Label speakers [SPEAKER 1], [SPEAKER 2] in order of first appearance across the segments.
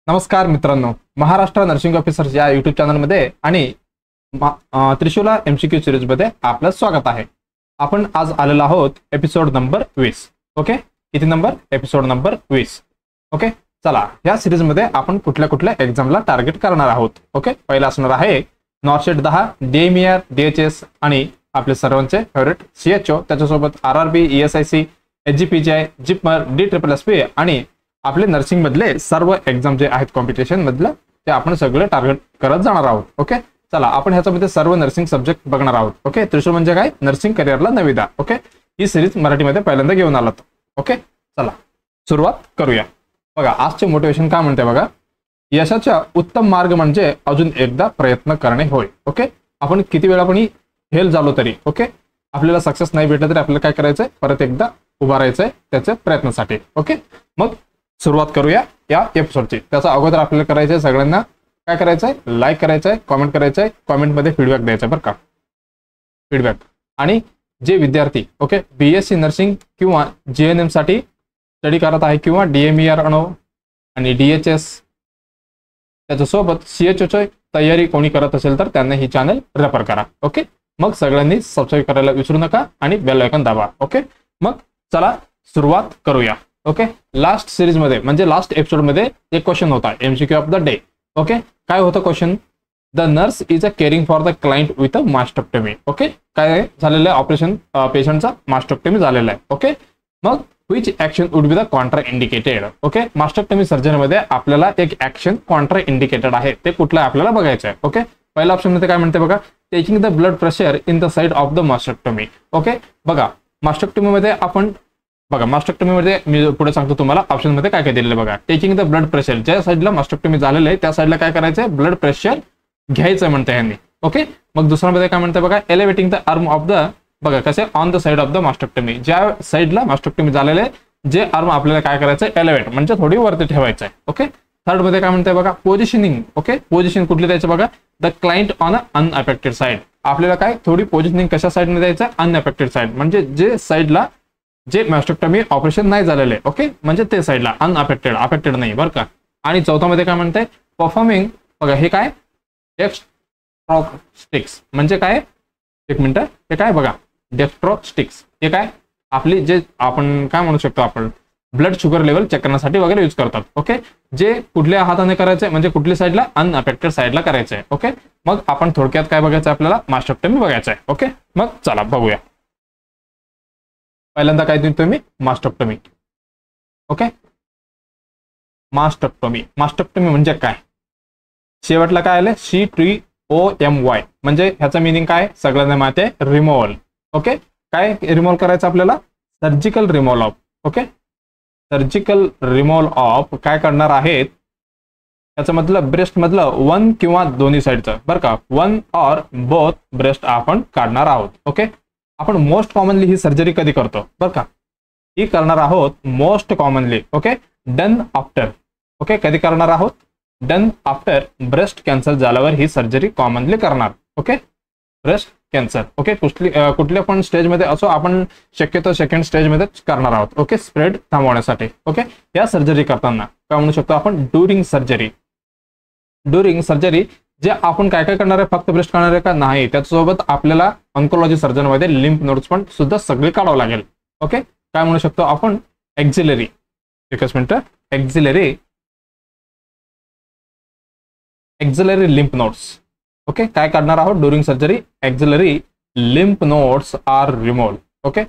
[SPEAKER 1] नमस्कार मित्रांनो, Maharashtra nursing officers या यूट्यूब चॅनलमध्ये आणि त्रिशूला एमसीक्यू सिरीज मध्ये आपलं स्वागत आहे। आपण आज आलेलो आहोत एपिसोड नंबर 20। ओके, किती नंबर? Episode number 20। ओके, चला या सिरीज मध्ये आपण कुठल्या कुठल्या एक्झामला टार्गेट करणार आहोत। ओके, पहिला असणार आहे नॉर्सेट 10, डीएमईआर, डीएचएस आणि आपले सर्वांचे फेवरेट सीएचओ, त्याच्यासोबत आरआरबी, ईएसआयसी, एचजीपीजीआय, जिपमर, DSSP आणि आपले नर्सिंग मधले सर्व एक्झाम जे आहेत कॉम्पिटिशन मधलं ते आपण सगळे टार्गेट करत जाणार आहोत। ओके, चला आपण ह्याच्यामध्ये सर्व नर्सिंग सब्जेक्ट बघणार आहोत। ओके, त्रिशूल म्हणजे काय? नर्सिंग करिअरला नवी दार। ओके, ही सिरीज मराठीमध्ये पहिल्यांदा घेऊन आलात। ओके, चला सुरुवात करूया। बघा आजचे मोटिवेशन काय म्हणते बघा, यशाचा उत्तम मार्ग म्हणजे अजून एकदा प्रयत्न करणे होय। ओके, आपण किती वेळा पण फेल झालो तरी ओके आपल्याला सक्सेस नाही भेटलं तरी आपल्याला काय करायचंय, परत एकदा उभा राहायचंय त्याच्या प्रयत्नासाठी। ओके, मग सुरुवात करूया या एपिसोडची। त्याचा अगोदर आपल्याला करायचंय सगळ्यांना काय करायचंय, लाईक करायचंय, कमेंट करायचंय, कमेंटमध्ये फीडबॅक द्यायचा बरं का, फीडबॅक। आणि जे विद्यार्थी ओके बीएससी नर्सिंग किंवा जीएनएम साठी स्टडी करत आहे किंवा डीएमईआर आणि डीएचएस त्याच्यासोबत सीएचओची तयारी कोणी करत असेल तर त्यांना ही चॅनल रेफर करा। ओके, मग सगळ्यांनी सबस्क्राईब करायला विसरू नका आणि बेल आयकॉन दाबा। ओके, मग चला सुरुवात करूया। ओके, लास्ट सिरीज मध्ये म्हणजे लास्ट एपिसोड मध्ये एक क्वेश्चन होता MCQ of the day. Okay, काय होतं question? The nurse is a caring for the client with a mastectomy. Okay, काय झालेलं आहे? ऑपरेशन पेशंटचा मास्टेक्टोमी झालेला आहे। ओके, मग which action would be the Contra indicated. Okay, mastectomy surgery मध्ये आपल्याला एक ऍक्शन कॉन्ट्रा इंडिकेटेड आहे, ते कुठलं आहे आपल्याला बघायचं आहे। ओके, पहिल्या ऑप्शन मध्ये काय म्हणते बघा, taking the blood pressure in the side of the mastectomy. Okay, बघा मास्टेक्टोमी मध्ये आपण बघा मास्टेक्टोमी मध्ये मी पुढे सांगतो तुम्हाला ऑप्शन मध्ये काय काय दिलेलं बघा। टेकिंग द ब्लड प्रेशर, ज्या साईडला मास्टेक्टोमी झालेलं आहे त्या साईडला काय करायचंय, ब्लड प्रेशर घ्यायचं म्हणते ह्यांनी। ओके, मग दुसऱ्यामध्ये काय म्हणते बघा, elevating the arm of the, बघा कसे on the side of the mastectomy, ज्या साईडला मास्टेक्टोमी झालेलं आहे जे आर्म आपल्याला काय करायचं, एलिव्हेट म्हणजे थोडी वरती ठेवायचं आहे। ओके, थर्ड मध्ये काय म्हणते बघा, पोझिशनिंग। ओके, पोझिशन कुठली द्यायचं बघा, the client on a unaffected side, आपल्याला काय थोडी पोझिशनिंग कशा साईडने द्यायचं, अनअफेक्टेड साइड म्हणजे जे साईडला जे मास्टेक्टोमी ऑपरेशन नाही झालेले। ओके, म्हणजे ते साईडला अनअफेक्टेड, अफेक्टेड नाही बरं का। आणि चौथामध्ये काय म्हणते, परफॉर्मिंग, बघा हे काय डेक्स्ट्रोस्टिक्स म्हणजे काय, एक मिनिट, हे काय बघा डेक्स्ट्रोस्टिक्स, हे काय आपली जे आपण काय म्हणू शकतो, आपण ब्लड शुगर लेवल चेक करण्यासाठी वगैरे यूज करतात। ओके, जे कुठल्या हाताने करायचंय म्हणजे कुठल्या साईडला, अनअफेक्टेड साईडला करायचंय। ओके, मग आपण थोडक्यात काय बघायचं, आपल्याला मास्टेक्टोमी बघायचं आहे। ओके, मग चला बघूया। पहिल्यांदा काय देतो मी, मास्टेक्टोमी। ओके, मास्टेक्टोमी, मास्टेक्टोमी म्हणजे काय, शेवटला काय आलं, CTOMY म्हणजे ह्याचं मिनिंग काय सगळ्यांना माहिती आहे, रिमूव्हल। ओके, काय रिमूव्ह करायचं आपल्याला, surgical removal of. Okay, surgical removal of काय करणार आहेत, त्याचं मतलब ब्रेस्ट मधलं वन किंवा दोन्ही साईडचं बरं का, वन ऑर बोथ ब्रेस्ट आपण काढणार आहोत। ओके, आपण मोस्ट कॉमनली ही सर्जरी कधी करतो बरं का, ही करणार आहोत most commonly okay done after. Okay, कधी करणार आहोत, डन आफ्टर ब्रेस्ट कॅन्सर झाल्यावर ही सर्जरी कॉमनली करणार। ओके, ब्रेस्ट कॅन्सर ओके कुठल्या पण स्टेज मध्ये असो आपण शक्यतो सेकंड स्टेज मध्ये करणार आहोत। ओके, स्प्रेड थांबवण्यासाठी। ओके, या सर्जरी करताना काय म्हणू शकतो आपण, ड्युरिंग सर्जरी, ड्युरिंग सर्जरी जे आपण काय काय करणार आहे, फक्त ब्रेस्ट करणार आहे का नाही, त्याच्यासोबत आपल्याला ऑन्कोलॉजी सर्जन मध्ये लिम्फ नोड्स पण सुद्धा सगळे काढावं लागेल। ओके, काय म्हणू शकतो आपण, एक्झिलरी, एकच minute, axillary lymph nodes. Okay, काय करणार आहोत during surgery, axillary lymph nodes are removed. Okay,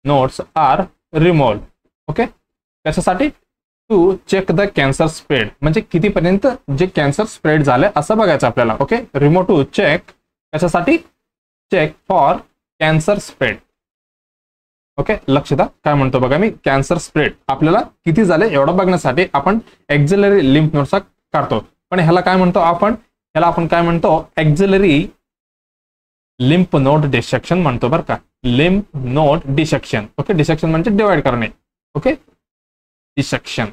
[SPEAKER 1] nodes are removed. Okay, कशासाठी, to check the cancer spread म्हणजे कितीपर्यंत जे कॅन्सर स्प्रेड झाले असं बघायचं आपल्याला। ओके, रिमूव्ह टू चेक, कशासाठी, check for cancer spread. Okay, लक्ष द्या काय म्हणतो बघा मी, कॅन्सर स्प्रेड आपल्याला किती झाले एवढं बघण्यासाठी आपण एक्झिलरी लिम्फ नोड्स काढतो, पण ह्याला काय म्हणतो आपण, ह्याला आपण काय म्हणतो, एक्झिलरी लिम्फ नोड डिसेक्शन म्हणतो बरं का, lymph node dissection. Okay, dissection म्हणजे डिवाइड करणे। Okay, dissection.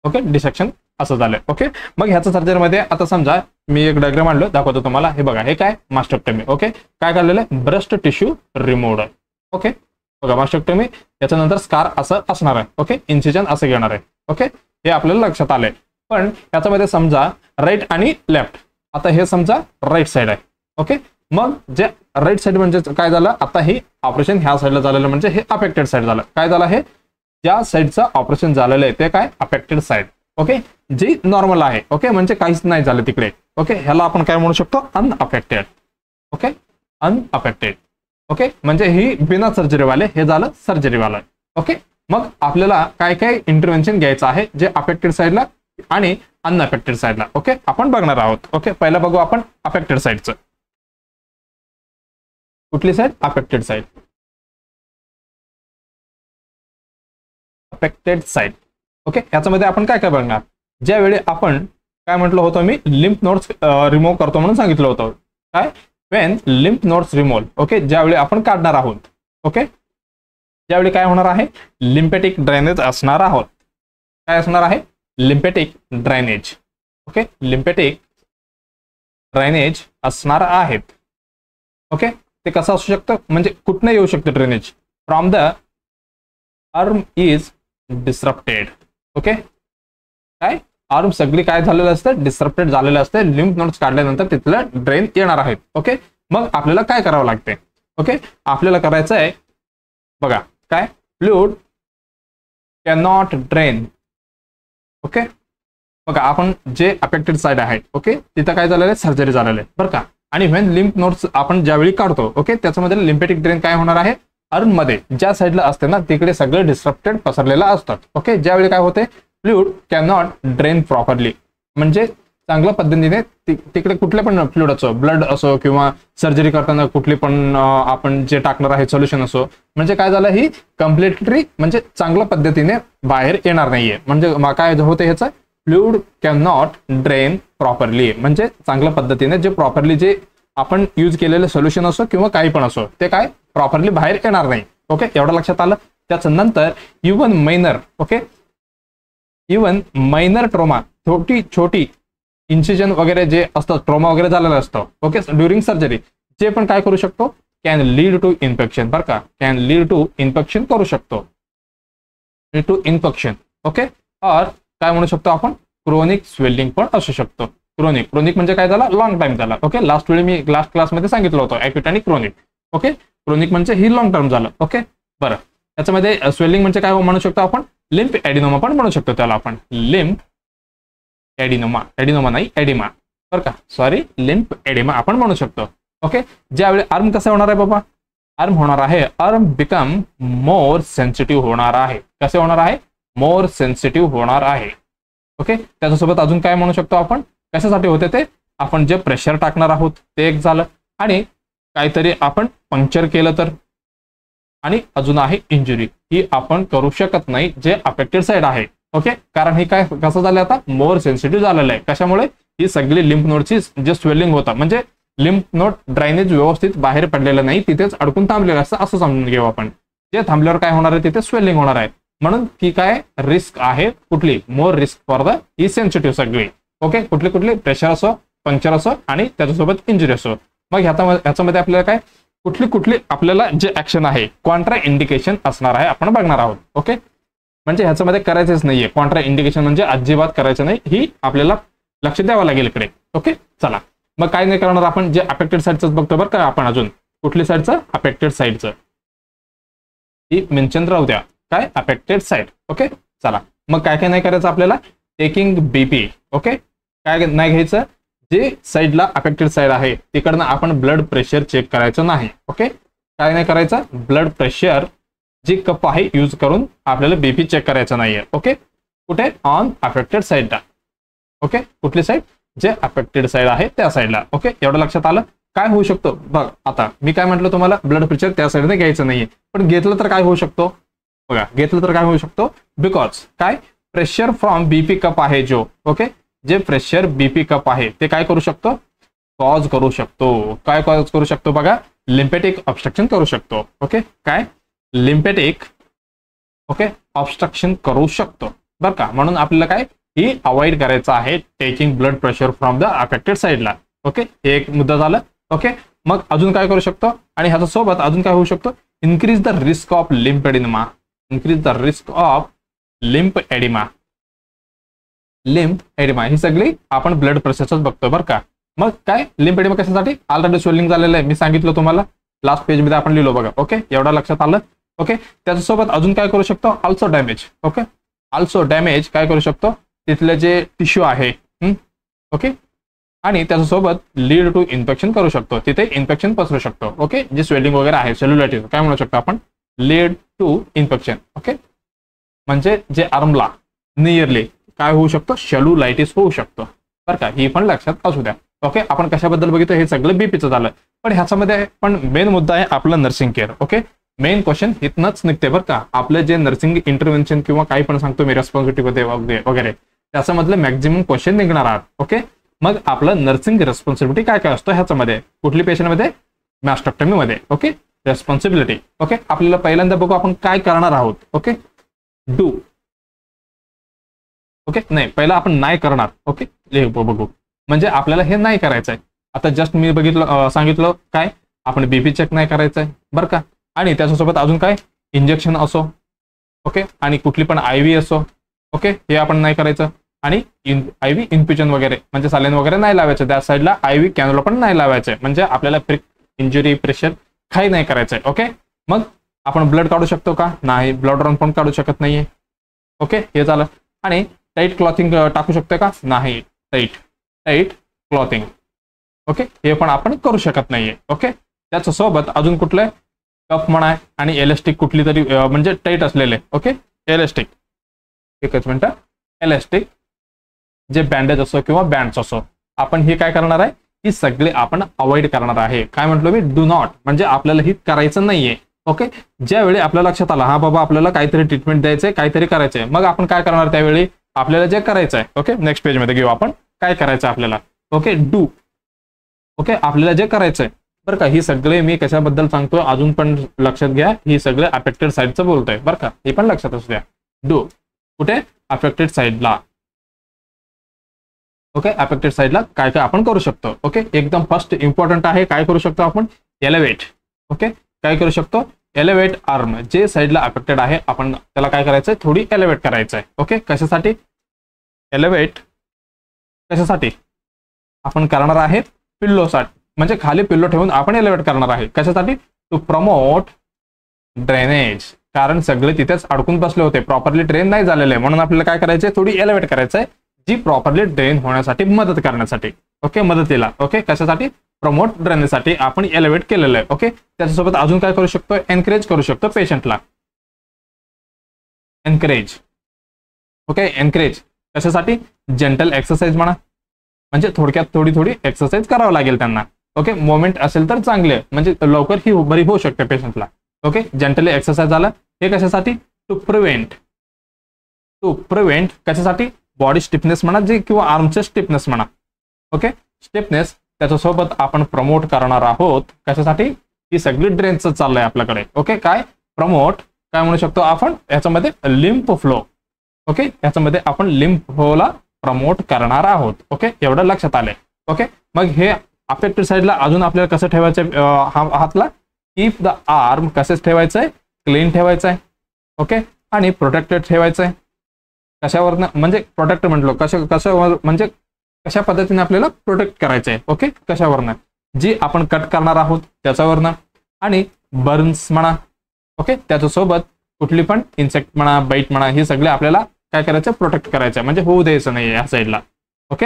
[SPEAKER 1] ओके, डिसेक्शन असं झालं। ओके, मग ह्याचं सर्जरी मध्ये आता समजा मी एक डायग्राम आणलो दाखवतो तुम्हाला, हे बघा हे काय मास्टेक्टोमी। ओके, काय काढलेलं आहे, ब्रेस्ट टिश्यू रिमूव्हड। ओके, बघा मास्टेक्टोमी याच्यानंतर स्कार असं असणार आहे। ओके, इन्सिजन असं घेणार आहे। ओके, हे आपल्याला लक्षात आलंय। पण याच्यामध्ये समजा राईट आणि लेफ्ट, आता हे समजा राईट साईड आहे. ओके, मग जे राईट साईड म्हणजे काय झालं, आता हे ऑपरेशन ह्या साईडला झालेलं म्हणजे हे अफेक्टेड साईड झालं. काय झालं, हे ज्या साईडचं ऑपरेशन झालेलं आहे ते काय अफेक्टेड साईड. ओके, जी नॉर्मल आहे. ओके, म्हणजे काहीच नाही झालं तिकडे. ओके, ह्याला आपण काय म्हणू शकतो, अनअफेक्टेड. Okay, unaffected. ओके, म्हणजे ही बिना सर्जरीवाले, हे झालं सर्जरीवालं. ओके, मग आपल्याला काय काय इंटरव्हेन्शन घ्यायचं आहे जे अफेक्टेड साईडला आणि अनअफेक्टेड साईडला. ओके, आपण बघणार आहोत. ओके, पहिला बघू आपण अफेक्टेड साईडचं. कुठली side, affected side. Affected side. Okay, याच्यामध्ये आपण काय काय बघणार, ज्यावेळी आपण काय म्हटलं होतं मी, लिम्फ नोड्स रिमूव्ह करतो म्हणून सांगितलं होतं. काय, Wien lymph nodes remove. Okay, ज्यावेळी आपण काढणार आहोत. ओके, ज्यावेळी काय होणार आहे, लिम्फेटिक ड्रेनेज असणार आहोत. काय असणार आहे, lymphatic drainage. Okay, lymphatic drainage असणार आहेत. ओके, ते कसं असू शकतं, म्हणजे कुठनं येऊ शकतं drainage, from the arm is disrupted. Okay, काय आर्म सगळी काय झालेलं असतं, डिसरप्टेड झालेलं असतं. लिम्फ नोड्स काढल्यानंतर तिथलं ड्रेन येणार आहेत. ओके, मग आपल्याला काय करावं लागते. ओके, आपल्याला करायचं आहे बघा, काय, fluid can not drain. Okay, बघा आपण जे अफेक्टेड साईड आहे, ओके, तिथं काय झालेलं आहे, सर्जरी झालेलं आहे बरं का. आणि व्हेन लिम्फ नोड्स आपण ज्यावेळी काढतो, ओके, त्याच्यामध्ये लिम्फेटिक ड्रेन काय होणार आहे, अर्म मध्ये ज्या साईडला असते ना तिकडे सगळे डिस्ट्रप्टेड पसरलेलं असतात. ओके, ज्यावेळी काय होते, fluid can not drain properly, म्हणजे चांगल्या पद्धतीने तिकडे कुठले पण फ्लूइड असो, ब्लड असो किंवा सर्जरी करताना कुठली पण आपण जे टाकणार आहे सोल्युशन असो, म्हणजे काय झालं, ही कम्प्लिटली म्हणजे चांगल्या पद्धतीने बाहेर येणार नाहीये. म्हणजे काय होते, ह्याचं fluid can not drain properly, म्हणजे चांगल्या पद्धतीने जे प्रॉपरली जे आपण यूज केलेले सोल्युशन असो किंवा काही पण असो ते काय प्रॉपरली बाहेर येणार नाही. ओके, एवढं लक्षात आलं. त्याच्यानंतर even minor, okay, even minor trauma, छोटी इन्सिजन वगैरे जे असतं, ट्रोमा वगैरे झालेलं असतं, ओके, ड्युरिंग सर्जरी, जे पण काय करू शकतो, कॅन लीड टू इन्फेक्शन. बरं का, कॅन लीड टू इन्फेक्शन करू शकतो, टू इन्फेक्शन. ओके, और काय म्हणू शकतो आपण, क्रोनिक स्वेलिंग पण असू शकतो. क्रोनिक म्हणजे काय झाला, लॉंग टाइम झाला. ओके, लास्ट वेळी मी लास्ट क्लासमध्ये सांगितलं होतं ॲक्यूट आणि क्रोनिक. ओके, क्रोनिक म्हणजे ही लॉंग टर्म झालं. ओके, बरं, त्याच्यामध्ये स्वेलिंग म्हणजे काय म्हणू शकतो आपण, लिम्फ एडिनोमा पण म्हणू शकतो त्याला आपण, लिम्फ एडिनोमा, एडिनोमा नाही एडिमा बरं का, सॉरी, लिम्फ एडिमा आपण म्हणू शकतो. ओके, ज्यावेळी आर्म कसं होणार आहे बाबा, आर्म होणार आहे, आर्म बिकम मोर सेन्सिटिव्ह होणार आहे. कसे होणार आहे, मोर सेन्सिटिव्ह होणार आहे. ओके, त्याच्यासोबत अजून काय म्हणू शकतो आपण, कशासाठी होते ते, आपण जे प्रेशर टाकणार आहोत ते एक झालं, आणि काहीतरी आपण पंक्चर केलं तर, आणि अजून आहे इंजुरी, ही आपण करू शकत नाही जे अफेक्टेड साईड आहे. ओके, कारण हे काय कसं झालं, आता मोर सेन्सिटिव्ह झालेलं आहे. कशामुळे, ही सगळी लिम्फ नोडची जे स्वेलिंग होतं, म्हणजे लिम्फ नोड ड्रायनेज व्यवस्थित बाहेर पडलेलं नाही, तिथेच अडकून थांबलेलं असतं असं समजून घेऊ आपण. जे थांबल्यावर काय होणार आहे, तिथे स्वेलिंग होणार आहे. म्हणून ती काय रिस्क आहे, कुठली, more risk for the he sensitive सगळी. ओके, कुठली प्रेशर असो, पंक्चर असो आणि त्याच्यासोबत इंजुरी असो. मग ह्याच्यामध्ये आपल्याला काय कुठली आपल्याला जे ऍक्शन आहे, कॉन्ट्रा इंडिकेशन असणार आहे, आपण बघणार आहोत. ओके, म्हणजे ह्याच्यामध्ये करायचंच नाहीये, कॉन्ट्रा इंडिकेशन म्हणजे अजिबात करायचं नाही, ही आपल्याला लक्ष द्यावं लागेल इकडे. ओके, चला मग काय नाही करणार आपण, जे अफेक्टेड साईडचं बघतो बरं का आपण. अजून कुठली साईडचं, अफेक्टेड साईडचं, ही मेन्शन राहू द्या, काय अफेक्टेड साईड. ओके, चला मग काय नाही करायचं आपल्याला, टेकिंग बीपी. ओके, काय नाही घ्यायचं, जे साईडला अफेक्टेड साईड आहे तिकडनं आपण ब्लड प्रेशर चेक करायचं नाही. ओके, काय नाही करायचं, ब्लड प्रेशर जी कप आहे यूज करून आपल्याला बीपी चेक करायचं नाहीये. ओके, कुठे, ऑन अफेक्टेड साईडला. ओके, कुठली साईड, जे अफेक्टेड साईड आहे त्या साईडला. ओके, एवढं लक्षात आलं. काय होऊ शकतो बघ, आता मी काय म्हटलं तुम्हाला, ब्लड प्रेशर त्या साईडने घ्यायचं नाहीये, पण घेतलं तर काय होऊ शकतो बघा, घेतलं तर काय होऊ शकतो, बिकॉज काय प्रेशर फ्रॉम बीपी कप आहे जो, ओके, जे प्रेशर बीपी कप आहे ते काय करू शकतो, कॉज करू शकतो. काय कॉज करू शकतो बघा, लिम्फेटिक ऑब्स्ट्रक्शन करू शकतो. ओके, काय लिम्फेटिक, ओके, ऑब्स्ट्रक्शन करू शकतो बरं का. म्हणून आपल्याला काय ही अवॉइड करायचं आहे, taking blood pressure from the affected साईडला. ओके, हे एक मुद्दा झाला. ओके, मग अजून काय करू शकतो, आणि ह्याच्या सोबत अजून काय होऊ शकतो, increase the risk of lymphedema, increase the risk of lymphedema. Lymphedema ही सगळी आपण ब्लड प्रेशरच बघतो बरं का. मग काय लिम्फ एडिमा कशासाठी, ऑलरेडी स्वेलिंग झालेलं आहे, मी सांगितलं तुम्हाला लास्ट पेज मध्ये आपण लिहिलो बघा. ओके, एवढा लक्षात आलं. ओके, त्याच्यासोबत अजून काय करू शकतो, also damage. Okay, also damage काय करू शकतो, तिथले जे टिश्यू आहे. ओके, आणि त्याच्यासोबत लीड टू इन्फेक्शन करू शकतो, तिथे इन्फेक्शन पसरू शकतो. ओके, जे स्वेलिंग वगैरे आहे सेल्युलायटिस काय म्हणू शकतो आपण, लीड टू इन्फेक्शन. ओके, म्हणजे जे आर्मला नियरली काय होऊ शकतो, सेल्युलायटिस होऊ शकतो बरं का, ही पण लक्षात असू द्या. ओके, आपण कशाबद्दल बघितलं, हे सगळं बीपीचं झालं. पण ह्याच्यामध्ये पण मेन मुद्दा आहे आपला nursing care. Okay, main question इथनच निघते बरं का, आपलं जे नर्सिंग इंटरव्हेन्शन किंवा काही पण सांगतो मी रेस्पॉन्सिबिलिटी वगैरे त्याच्यामधले मॅक्झिमम क्वेश्चन निघणार आहात. ओके, मग आपलं नर्सिंग रेस्पॉन्सिबिलिटी काय काय असतो ह्याच्यामध्ये, कुठली पेशंटमध्ये, मॅस्टेक्टॉमी मध्ये. Okay, responsibility. ओके, आपल्याला पहिल्यांदा बघू आपण काय करणार आहोत. Okay, do. ओके, नाही पहिला आपण नाही करणार. ओके, बघू म्हणजे आपल्याला हे नाही करायचं आहे. आता जस्ट मी बघितलं सांगितलं काय, आपण बीपी चेक नाही करायचं आहे बरं का, आणि त्याच्यासोबत अजून काय, इंजेक्शन असो. ओके, आणि कुठली पण IV असो. ओके, हे आपण नाही करायचं. आणि IV इन्फ्युजन वगैरे म्हणजे सालाईन वगैरे नाही लावायचं, त्या साईडला IV कॅनोला पण नाही लावायचं, म्हणजे आपल्याला इंजुरी प्रेशर काही नाही करायचंय. ओके, मग आपण ब्लड काढू शकतो का, नाही, ब्लड रन पण काढू शकत नाहीये. ओके, हे झालं. आणि टाईट क्लॉथिंग टाकू शकतो का, नाही, टाईट क्लॉथिंग. ओके, हे पण आपण करू शकत नाहीये. ओके, त्याच्यासोबत अजून कुठले, कप म्हणा आणि एलास्टिक कुठली तरी म्हणजे टाईट असलेले. ओके, एलास्टिक, एकच मिनिट, एलास्टिक जे बँडेज असो किंवा बँड्स असो, आपण हे काय करणार आहे, ही सगळे आपण अवॉइड करणार आहे. काय म्हटलं मी, डू नॉट, म्हणजे आपल्याला ही करायचं नाहीये. ओके, ज्यावेळी आपल्या लक्षात आलं हा बाबा आपल्याला काहीतरी ट्रीटमेंट द्यायचंय, काहीतरी करायचंय, मग आपण काय करणार त्यावेळी, आपल्याला जे करायचं आहे. ओके, नेक्स्ट पेज मध्ये घेऊ आपण काय करायचं आपल्याला. Okay, do. ओके, आपल्याला जे करायचंय बरं का, ही सगळे मी कशाबद्दल सांगतोय अजून पण लक्षात घ्या, ही सगळे अफेक्टेड साईडचं बोलतोय बरं का, हे पण लक्षात असू द्या. डू कुठे, अफेक्टेड साईडला. ओके, अफेक्टेड साईडला काय काय आपण करू शकतो. ओके, एकदम फर्स्ट इम्पॉर्टंट आहे, काय करू शकतो आपण, एलिव्हेट. ओके, काय करू शकतो, एलिव्हेट आर्म, जे साईडला अफेक्टेड आहे आपण त्याला काय करायचंय, थोडी एलिव्हेट करायचंय. ओके, कशासाठी, एलिव्हेट कशासाठी आपण करणार आहे, पिल्लोसाठी, म्हणजे खाली पिल्लो ठेवून आपण एलिव्हेट करणार आहे. कशासाठी, टू प्रमोट ड्रेनेज, कारण सगळे तिथेच अडकून बसले होते, प्रॉपरली ड्रेन नाही झालेले, म्हणून आपल्याला काय करायचंय, थोडी एलिव्हेट करायचंय, जी प्रॉपरली ड्रेन होण्यासाठी मदत करण्यासाठी. ओके, मदतीला. ओके, कशासाठी, प्रमोट ड्रेनेजसाठी आपण एलिव्हेट केलेलं आहे. ओके, त्याच्यासोबत अजून काय करू शकतो, एनकरेज करू शकतो पेशंटला, एनकरेज. ओके, एनकरेज कशासाठी, जेंटल एक्सरसाइज म्हणा, म्हणजे थोडक्यात थोडी एक्सरसाइज करावं लागेल त्यांना. ओके, मोमेंट असेल तर चांगले, म्हणजे लवकर ही बरी होऊ शकते पेशंटला. ओके, जेंटली एक्सरसाइज झालं, हे कशासाठी, टू प्रिव्हेंट कशासाठी, बॉडी स्टिफनेस म्हणा जे किंवा आर्मचे स्टिफनेस म्हणा. ओके, स्टिफनेस, त्याच्यासोबत आपण प्रमोट करणार आहोत कशासाठी, ही सगळी ड्रेनचं चाललंय आपल्याकडे. ओके, काय प्रमोट, काय म्हणू शकतो आपण याच्यामध्ये, लिम्फ फ्लो. ओके, याच्यामध्ये आपण लिम्फ फ्लोला प्रमोट करणार आहोत. ओके, एवढं लक्षात आलंय. ओके, मग हे अफेक्टेड साईडला अजून आपल्याला कसं ठेवायचं, हातला कीप द आर्म कसेच ठेवायचंय, क्लीन ठेवायचंय. ओके, आणि प्रोटेक्टेड ठेवायचंय. कशावरनं, म्हणजे प्रोटेक्ट म्हटलं कशावर, म्हणजे कशा पद्धतीने आपल्याला प्रोटेक्ट करायचंय. ओके, कशावरनं, जी आपण कट करणार आहोत त्याच्यावरनं, आणि बर्न्स म्हणा. ओके, त्याच्यासोबत कुठली पण इन्सेक्ट म्हणा, बाईट म्हणा, हे सगळे आपल्याला काय करायचं, प्रोटेक्ट करायचं, म्हणजे होऊ द्यायचं नाही या साईडला. ओके,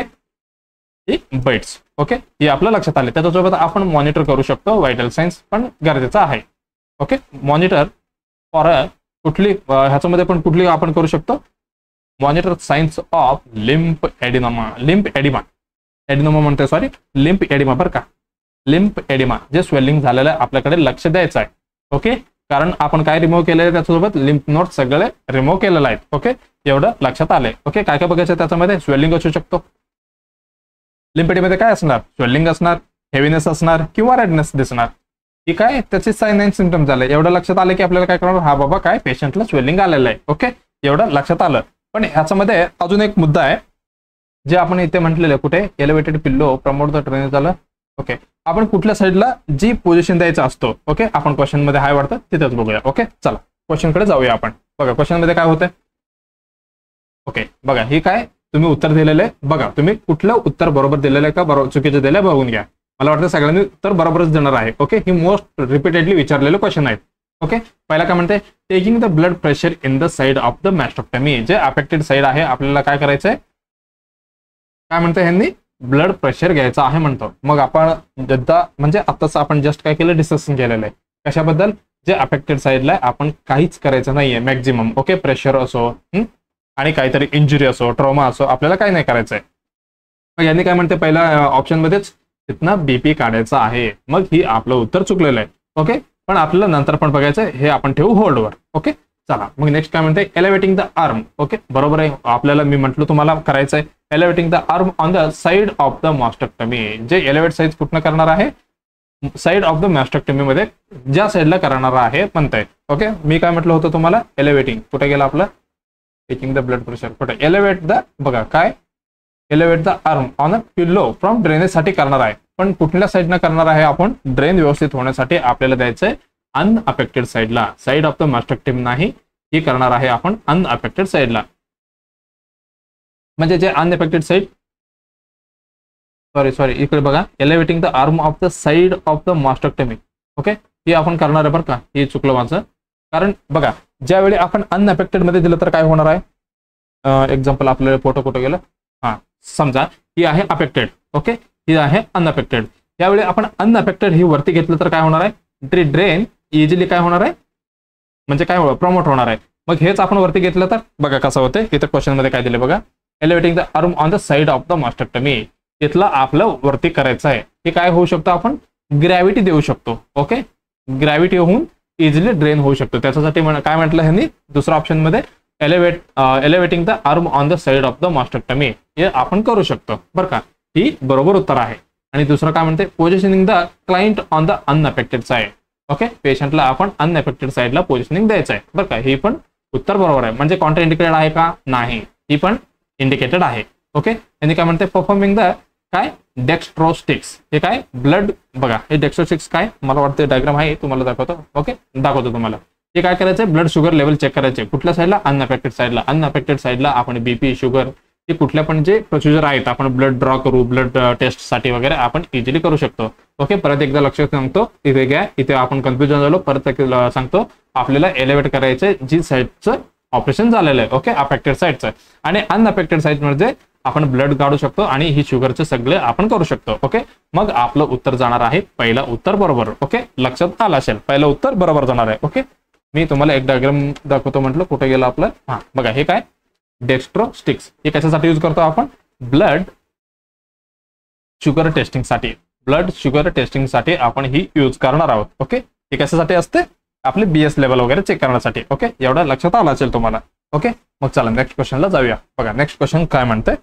[SPEAKER 1] ही बाईट्स. ओके, हे आपलं लक्षात आले. त्याच्यासोबत आपण मॉनिटर करू शकतो, व्हायटल सायन्स पण गरजेचं आहे. ओके, मॉनिटर फॉर कुठली ह्याच्यामध्ये पण कुठली आपण करू शकतो, monitor science of lymph oedema. Adenoma म्हणते, सॉरी, लिम्फ एडिमा बरं का, लिम्फ एडिमा जे स्वेलिंग झालेलं आहे आपल्याकडे लक्ष द्यायचं आहे. ओके, कारण आपण काय रिमूव्ह केलेलं आहे त्याच्यासोबत लिम्फ नोड सगळे रिमूव्ह केलेलं आहेत. ओके, एवढं लक्षात आलंय. ओके, काय काय बघायचं त्याच्यामध्ये, स्वेलिंग असू शकतो, लिम्फ एडिमामध्ये काय असणार, स्वेलिंग असणार, हेवीनेस असणार किंवा रेडनेस दिसणार. ही काय त्याची साइन अँड सिम्पटम झाले. एवढं लक्षात आलं की आपल्याला काय करणार, हा बाबा काय पेशंटला स्वेलिंग आलेलं आहे. ओके, एवढं लक्षात आलं. पण ह्याच्यामध्ये अजून एक मुद्दा आहे जे आपण इथे म्हटलेलं, कुठे, elevated pillow promote the drainage झालं. ओके, आपण कुठल्या साईडला जी पोझिशन द्यायचा असतो. ओके, आपण क्वेश्चन मध्ये हाय वाटतं तिथेच बघूया. ओके, चला क्वेश्चन कडे जाऊया आपण. बघा क्वेश्चन मध्ये काय होतंय. ओके, बघा ही काय तुम्ही उत्तर दिलेलं आहे बघा, तुम्ही कुठलं उत्तर बरोबर दिलेलं आहे का बरोबर चुकीचं दिलंय बघून घ्या. मला वाटतं सगळ्यांनी उत्तर बरोबरच देणार आहे. ओके, ही मोस्ट रिपीटेडली विचारलेले क्वेश्चन आहेत. ओके, पहिला काय म्हणते, taking the blood pressure in the side of the mastectomy. जे अफेक्टेड साइड आहे आपल्याला काय करायचंय, काय म्हणते ह्यांनी ब्लड प्रेशर घ्यायचं आहे म्हणतो. मग आपण म्हणजे आताच आपण जस्ट काय केलं, डिस्कशन केलेलं आहे कशाबद्दल, जे अफेक्टेड साईडला आपण काहीच करायचं नाहीये मॅक्झिमम. ओके, प्रेशर असो आणि काहीतरी इंजुरी असो, ट्रॉमा असो, आपल्याला काही नाही करायचंय. मग यांनी काय म्हणते, पहिल्या ऑप्शन मध्येच तिथनं बीपी काढायचं आहे. मग ही आपलं उत्तर चुकलेलं आहे. ओके, पण आपल्याला नंतर पण बघायचं, हे आपण ठेवू होल्डवर. ओके, चला मग नेक्स्ट काय म्हणते, एलिव्हेटिंग द आर्म. ओके, बरोबर आहे, आपल्याला मी म्हटलं तुम्हाला करायचंय elevating the arm on the side of the mastectomy. जे एलिव्हेट साइज कुठनं करणार आहे, साइड ऑफ द मॅस्टेक्टमी मध्ये ज्या साइडला करणार आहे म्हणताय. ओके, मी काय म्हटलं होतं तुम्हाला, एलिव्हेटिंग कुठे गेलं आपलं, टेकिंग द ब्लड प्रेशर कुठे, एलिव्हेट द बघा काय, elevate the arm on a pillow from drainage साठी करणार आहे. पण कुठल्या साईडनं करणार आहे आपण, ड्रेन व्यवस्थित होण्यासाठी आपल्याला द्यायचंय अनअफेक्टेड साईडला, साइड ऑफ द मॅस्टेक्टमी नाही, ही करणार आहे आपण अनअफेक्टेड साईडला. म्हणजे जे अनअफेक्टेड साईड, सॉरी इकडे बघा, elevating the arm of the side of the mastectomy. Okay, ही आपण करणार आहे बरं का, हे चुकलं माझं. कारण बघा, ज्यावेळी आपण अनअफेक्टेड मध्ये दिलं तर काय होणार आहे, एक्झाम्पल आपल्याला फोटो कुठं गेलं, हा समजा ही आहे अफेक्टेड. ओके, ही आहे अनअफेक्टेड. यावेळी आपण अनअफेक्टेड ही वरती घेतलं तर काय होणार आहे, ड्रेन इझिली काय होणार आहे, म्हणजे काय प्रमोट होणार आहे. मग हेच आपण वरती घेतलं तर बघा कसं होते. इथं क्वेश्चन मध्ये काय दिले बघा, elevating the arm on the side of the mastectomy. तिथलं आपलं वरती करायचं आहे. हे काय होऊ शकतं, आपण ग्रॅव्हिटी देऊ शकतो. ओके, ग्रॅव्हिटी होऊन इझिली ड्रेन होऊ शकतो. त्याच्यासाठी काय म्हटलं ह्यांनी दुसऱ्या ऑप्शन मध्ये, elevating the arm on the side of the mastectomy, हे आपण करू शकतो बरं का. ही बरोबर उत्तर आहे. आणि दुसरं काय म्हणते, positioning the client on the unaffected side. Okay, पेशंटला आपण अनअफेक्टेड साइडला पोझिशनिंग द्यायचं आहे बरं का. हे पण उत्तर बरोबर आहे. म्हणजे कॉन्ट्रा इंडिकेटेड आहे का, नाही, ही पण इंडिकेटेड आहे. ओके, यांनी काय म्हणते, परफॉर्मिंग द काय डेक्स्ट्रोस्टिक्स. हे काय ब्लड बघा, हे डेक्स्ट्रोस्टिक्स काय, मला वाटतं डायग्राम आहे, तुम्हाला दाखवतो. ओके, दाखवतो तुम्हाला. हे काय करायचंय, ब्लड शुगर लेवल चेक करायचे कुठल्या साईडला, अनअफेक्टेड साईडला. अनअफेक्टेड साईडला आपण बीपी, शुगर, हे कुठल्या पण जे प्रोसिजर आहेत आपण ब्लड ड्रॉ करू, ब्लड टेस्ट साठी वगैरे आपण इझिली करू शकतो. ओके, परत एकदा लक्षात सांगतो, इथे घ्या, इथे आपण कन्फ्युजन झालो, परत सांगतो, आपल्याला एलिव्हेट करायचंय जी साईडचं ऑपरेशन झालेलं आहे. ओके, अफेक्टेड साईडचं. आणि अनअफेक्टेड साईड मध्ये आपण ब्लड काढू शकतो आणि ही शुगरचे सगळे आपण करू शकतो. ओके, मग आपलं उत्तर जाणार आहे पहिलं उत्तर बरोबर. ओके, लक्षात आलं असेल, पहिलं उत्तर बरोबर जाणार आहे. ओके, मी तुम्हाला एक डायग्राम दाखवतो, म्हटलं कुठे गेलं आपलं, हा बघा, हे काय डेक्स्ट्रोस्टिक्स. हे कशासाठी यूज करतो आपण, ब्लड शुगर टेस्टिंग साठी. ब्लड शुगर टेस्टिंग साठी आपण ही यूज करणार आहोत. ओके, हे कशासाठी असते, आपले BS लेवल वगैरे चेक करण्यासाठी. ओके, एवढं लक्षात आलं असेल तुम्हाला. ओके, मग चला नेक्स्ट क्वेश्चनला जाऊया. बघा नेक्स्ट क्वेश्चन काय म्हणतंय,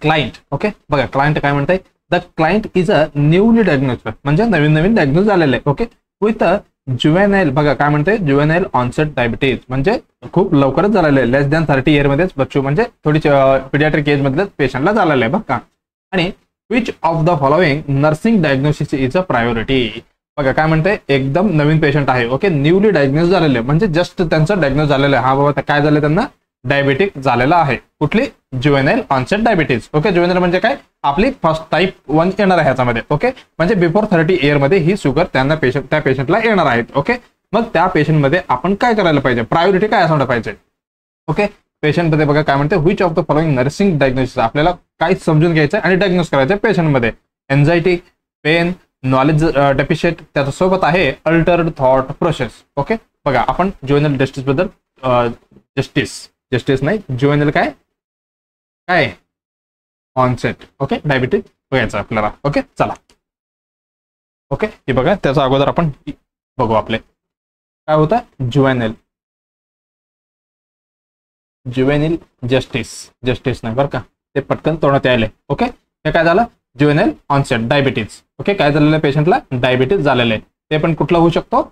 [SPEAKER 1] क्लायंट. ओके, बघा क्लायंट काय म्हणतंय, the client is a newly diagnose, म्हणजे नवीन डायग्नोज झालेलं आहे. ओके, विथ जुवेनाइल, बघा काय म्हणते, जुवेनाइल ऑनसेट डायबिटीज, म्हणजे खूप लवकरच झालेलं आहे, लेस दॅन 30 इयर मध्येच बच्चू, म्हणजे थोडी पिडियाट्रिक एज मधल्याच पेशंटला झालेलं आहे बघा. आणि which of the following nursing diagnosis is a priority. बघा काय म्हणते, एकदम नवीन पेशंट आहे. ओके, न्यूली डायग्नोज झालेले आहे, म्हणजे जस्ट त्यांचं डायग्नोज झालेलं आहे. हा बाबा काय झालं, त्यांना डायबिटिक झालेला आहे. कुठली, juvenile onset diabetes. Okay, juvenile म्हणजे काय, आपली फर्स्ट टाईप 1 येणार आहे ह्याच्यामध्ये. ओके, म्हणजे बिफोर 30 इयर मध्ये ही शुगर त्यांना त्या पेशंटला येणार आहेत. ओके, मग त्या पेशंट मध्ये आपण काय करायला पाहिजे, प्रायोरिटी काय असणार पाहिजे. ओके, पेशंट मध्ये बघा काय म्हणते, which of the following nursing diagnosis, आपल्याला काय समजून घ्यायचं आणि डायग्नोज करायचं पेशंट मध्ये. एन्झायटी, पेन, नॉलेज डेफिशिएट, त्याच्यासोबत आहे अल्टर्ड थॉट प्रोसेस. ओके, बघा आपण जुवेनाइल जस्टिस बद्दल, जस्टिस नाही, जुवेनाइल काय ऑनसेट. ओके, डायबिटीज बघायचं आपल्याला. ओके, चला. ओके, हे बघा, त्याच्या अगोदर आपण बघू आपले काय होतं, जुवेनाइल जस्टिस नाही बरं का, ते पटकन तोंडात यायले. ओके, हे काय झालं, जुवेनाइल ऑनसेट डायबिटीज. ओके, काय झालेलं आहे, पेशंटला डायबिटीज झालेलं आहे. ते पण कुठला होऊ शकतो,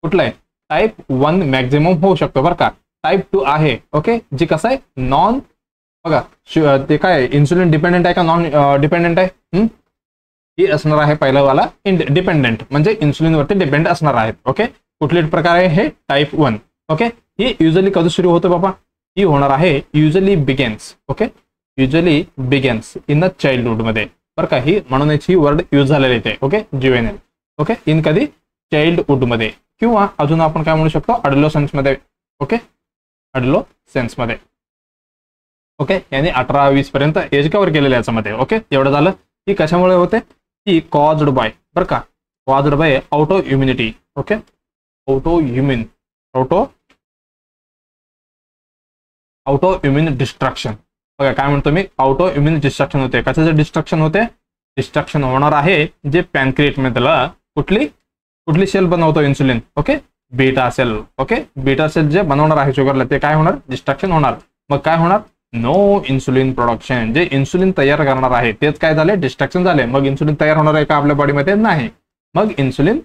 [SPEAKER 1] कुठलं आहे, टाईप 1 मॅक्झिमम होऊ शकतो बरं का. टाईप 2 आहे. ओके, जी कसं आहे, नॉन, बघा ते काय इन्सुलिन डिपेंडेंट आहे का नॉन डिपेंडेंट आहे, ही असणार आहे पहिलावाला डिपेंडेंट, म्हणजे इन्सुलिन वरती डिपेंड असणार आहेत. ओके, कुठले प्रकार आहे हे, टाईप 1. ओके, हे युजली कधी सुरू होतं बाबा, ही होणार आहे usually begins. Okay, usually begins in a childhood मध्ये बरं का. ही म्हणूनच ही वर्ड यूज झालेली इथे. ओके, ज्युवेनाइल. ओके, इन कधी चाइल्डहुड मध्ये किंवा अजून आपण काय म्हणू शकतो अडोलसेन्स मध्ये. ओके, अडोलसेन्स मध्ये. ओके, यांनी 18-20 पर्यंत एज कव्हर केलेलं याच्यामध्ये. ओके, एवढं झालं. ही कशामुळे होते, ही कॉज्ड बाय बरं का, caused by auto immunity. Okay, auto immune destruction. बघा काय म्हणतो मी, ऑटो इम्युन डिस्ट्रक्शन होते. कशाचं डिस्ट्रक्शन होते, डिस्ट्रक्शन होणार आहे जे पॅनक्रिएट मधला कुठली सेल बनवतो insulin. Okay, beta cell. Okay, beta cell जे बनवणार आहे शुगरला ते काय होणार, डिस्ट्रक्शन होणार. मग काय होणार, नो इन्सुलिन प्रोडक्शन. जे इन्सुलिन तयार करणार आहे तेच काय झाले, डिस्ट्रक्शन झाले. मग इन्सुलिन तयार होणार आहे का आपल्या बॉडीमध्ये, नाही. मग इन्सुलिन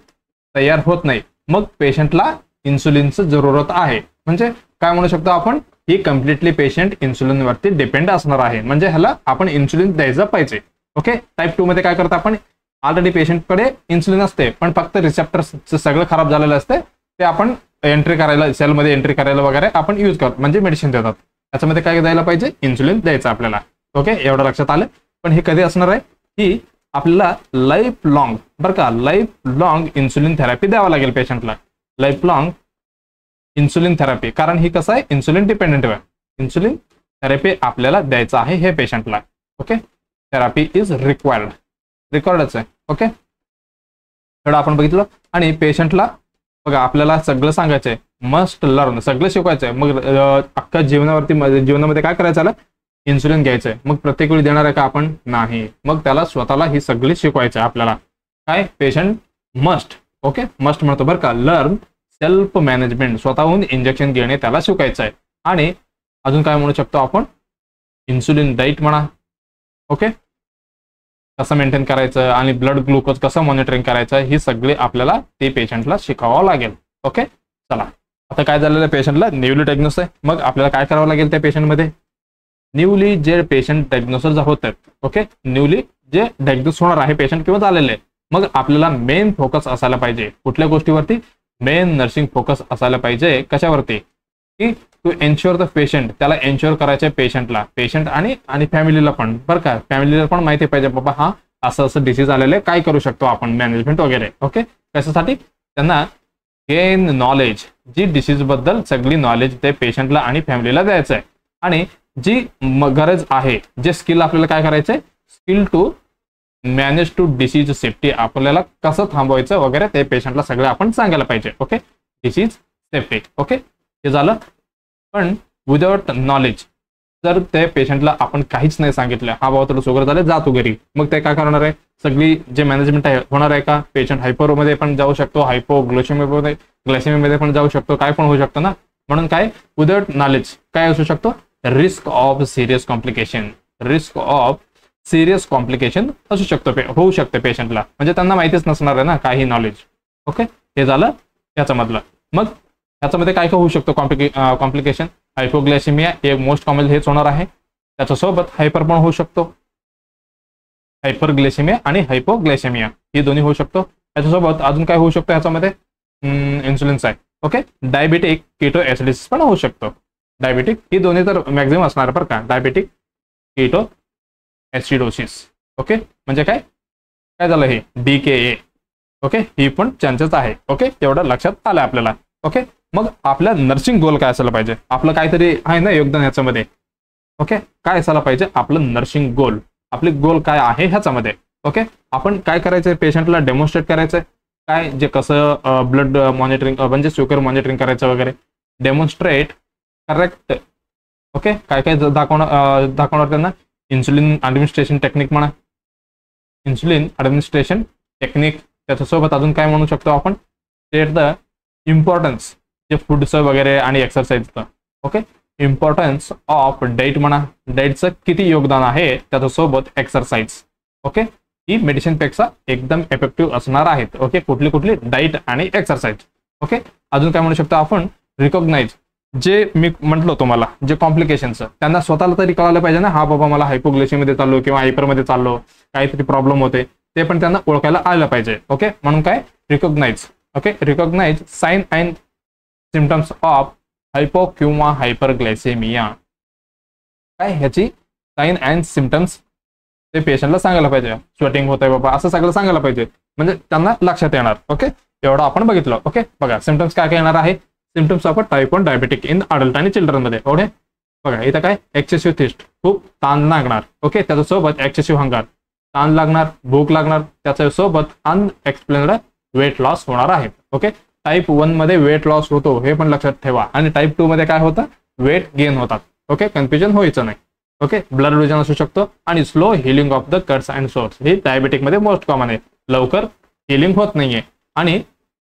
[SPEAKER 1] तयार होत नाही. मग पेशंटला इन्सुलिनची जरूरत आहे. म्हणजे काय म्हणू शकतो आपण, ही कम्प्लिटली पेशंट इन्सुलिनवरती डिपेंड असणार आहे. म्हणजे ह्याला आपण इन्सुलिन द्यायचं पाहिजे. ओके, टाईप 2 मध्ये काय करतो आपण, ऑलरेडी पेशंटकडे इन्सुलिन असते पण फक्त रिसेप्टर्स सगळं खराब झालेलं असते. ते आपण एंट्री करायला, सेलमध्ये एंट्री करायला वगैरे आपण यूज करतो, म्हणजे मेडिसिन देतात. याच्यामध्ये काय द्यायला पाहिजे, इन्सुलिन द्यायचं आपल्याला. ओके, एवढं लक्षात आलं. पण हे कधी असणार आहे, ही आपल्याला लाईफ लॉंग बरं का, लाईफ लॉंग इन्सुलिन थेरपी द्यावं लागेल पेशंटला. लाईफ लॉंग इन्सुलिन थेरपी, कारण ही कसं आहे, इन्सुलिन डिपेंडेंट आहे. इन्सुलिन थेरपी आपल्याला द्यायचं आहे हे पेशंटला. ओके, थेरपी इज रिक्वायर्डच आहे. ओके, थोडं आपण बघितलं. आणि पेशंटला बघा आपल्याला सगळं सांगायचं आहे, मस्ट लर्न, सगळं शिकवायचं आहे. मग अख्ख्या जीवनामध्ये काय करायचं आलं, इन्सुलिन घ्यायचं आहे. मग प्रत्येक वेळी देणार आहे का आपण, नाही. मग त्याला स्वतःला ही सगळी शिकवायचं आहे आपल्याला. काय, पेशंट मस्ट. ओके, मस्ट म्हणतो बरं का, लर्न सेल्फ मॅनेजमेंट, स्वतःहून इंजेक्शन घेणे त्याला शिकायचं आहे. आणि अजून काय म्हणू शकतो आपण, इन्सुलिन डाईट म्हणा. ओके, कसं मेंटेन करायचं आणि ब्लड ग्लुकोज कसं मॉनिटरिंग करायचं, ही सगळे आपल्याला ते पेशंटला शिकावं लागेल. ओके, चला आता काय झालेलं, पेशंटला न्यूली डायग्नोस आहे. मग आपल्याला काय करावं लागेल त्या पेशंटमध्ये, न्यूली जे पेशंट डायग्नोसिस होत आहेत. ओके, न्यूली जे डायग्नोस होणार आहे पेशंट किंवा झालेले, मग आपल्याला मेन फोकस असायला पाहिजे कुठल्या गोष्टीवरती, मेन नर्सिंग फोकस असायला पाहिजे कशावरती, की टू एन्श्योर द पेशंट, त्याला एन्श्योर करायचं पेशंटला, पेशंट आणि फॅमिलीला पण बरं का. फॅमिलीला पण माहिती पाहिजे बाबा हा असं डिसीज आलेलं आहे, काय करू शकतो आपण मॅनेजमेंट वगैरे. ओके, कशासाठी, त्यांना गेन नॉलेज, जी डिसीज बद्दल सगळी नॉलेज ते पेशंटला आणि फॅमिलीला द्यायचं आहे. आणि जी गरज आहे, जे स्किल आपल्याला काय करायचंय, skill to manage to disease safety, आपल्याला कसं थांबवायचं वगैरे ते पेशंटला सगळं आपण सांगायला पाहिजे. Okay, disease safety. ओके, हे झालं. पण विदाउट नॉलेज जर ते पेशंटला आपण काहीच नाही सांगितलं, हा बाबा तुला शुगर झाले जा तू घरी, मग ते काय करणार आहे, सगळी जे मॅनेजमेंट आहे होणार आहे का, पेशंट हायपरमध्ये पण जाऊ शकतो, ग्लायसेमियामध्ये पण जाऊ शकतो, काय पण होऊ शकतं ना. म्हणून काय, विदाउट नॉलेज काय असू शकतो, रिस्क ऑफ सिरियस कॉम्प्लिकेशन, असू शकतो, होऊ शकते पेशंटला. म्हणजे त्यांना माहितीच नसणार आहे ना काही नॉलेज. ओके, हे झालं ह्याच्यामधलं. मग ह्याच्यामध्ये काय काय होऊ शकतो कॉम्प्लिकेशन, हायपोग्लायसेमिया हे मोस्ट कॉमन हेच होणार आहे. त्याच्यासोबत हायपर पण होऊ शकतो, हायपरग्लायसेमिया आणि हायपोग्लायसेमिया ही दोन्ही होऊ शकतो. त्याच्यासोबत अजून काय होऊ शकतो ह्याच्यामध्ये, इन्सुलिनचा आहे. ओके, डायबेटिक कीटो ऍसिडिस पण होऊ शकतो. डायबेटिक ही दोन्ही तर मॅक्झिमम असणार बरं का, डायबेटिक कीटो ऍसिडोसिस. ओके, म्हणजे काय काय झालं हे, DKA. ओके, ही पण चान्सेस आहे. ओके, एवढं लक्षात आलं आपल्याला. ओके, मग आपल्या नर्सिंग गोल काय असायला पाहिजे, आपलं काहीतरी आहे ना योगदान ह्याच्यामध्ये. ओके, काय असायला पाहिजे आपलं नर्सिंग गोल, आपले गोल काय आहे ह्याच्यामध्ये. ओके, आपण काय करायचंय, पेशंटला डेमॉन्स्ट्रेट करायचंय काय, जे कसं ब्लड मॉनिटरिंग म्हणजे शुगर मॉनिटरिंग करायचं वगैरे, डेमॉन्स्ट्रेट करेक्ट. ओके, काय काय दाखवणार त्यांना, इन्सुलिन ॲडमिनिस्ट्रेशन टेक्निक म्हणा, इन्सुलिन ॲडमिनिस्ट्रेशन टेक्निक. त्याच्यासोबत अजून काय म्हणू शकतो आपण, स्टेट द इम्पॉर्टन्स जे फूडचं वगैरे आणि एक्सरसाइजचं. ओके, इम्पॉर्टन्स ऑफ डाईट म्हणा, डाईटचं किती योगदान आहे, त्याच्यासोबत एक्सरसाइज. ओके, ही मेडिसिनपेक्षा एकदम इफेक्टिव्ह असणार आहेत. ओके, कुठली डाईट आणि एक्सरसाइज. ओके, अजून काय म्हणू शकतो आपण, रिकॉग्नाइज, जे मी म्हटलं तुम्हाला जे कॉम्प्लिकेशनचं, त्यांना स्वतःला तरी कळायला पाहिजे ना, हा बाबा मला हायपोग्लायसेमियामध्ये चाललो किंवा हायपरमध्ये चाललो, काहीतरी प्रॉब्लेम होते, ते पण त्यांना ओळखायला आलं पाहिजे. ओके, म्हणून काय, recognise. Okay, recognise sign and symptoms of hypo किंवा हायपरग्लायसेमिया. काय ह्याची साईन अँड सिम्पटम्स ते पेशंटला सांगायला पाहिजे. स्वेटिंग होतंय बाबा असं सगळं सांगायला पाहिजे, म्हणजे त्यांना लक्षात येणार. ओके, एवढं आपण बघितलं. ओके, बघा सिम्पटम्स काय काय येणार आहे. Symptoms of type 1 diabetic in adult आणि चिल्ड्रनमध्ये. ओके, बघा इथं काय एक्सेसिव्ह थिस्ट, खूप ताण लागणार. ओके, त्याच्यासोबत एक्सेसिव्ह हंगार, ताण लागणार, भूक लागणार, त्याच्यासोबत अनएक्सप्लेन्ड वेट लॉस होणार आहे. ओके, टाईप 1 मध्ये वेट लॉस होतो हे पण लक्षात ठेवा, आणि टाईप 2 मध्ये काय होतं, वेट गेन होतात. ओके, कन्फ्युजन व्हायचं नाही. ओके, ब्लड विजन असू शकतो, आणि slow healing of the cuts and source हे डायबेटिक मध्ये मोस्ट कॉमन आहे. लवकर हिलिंग होत नाहीये, आणि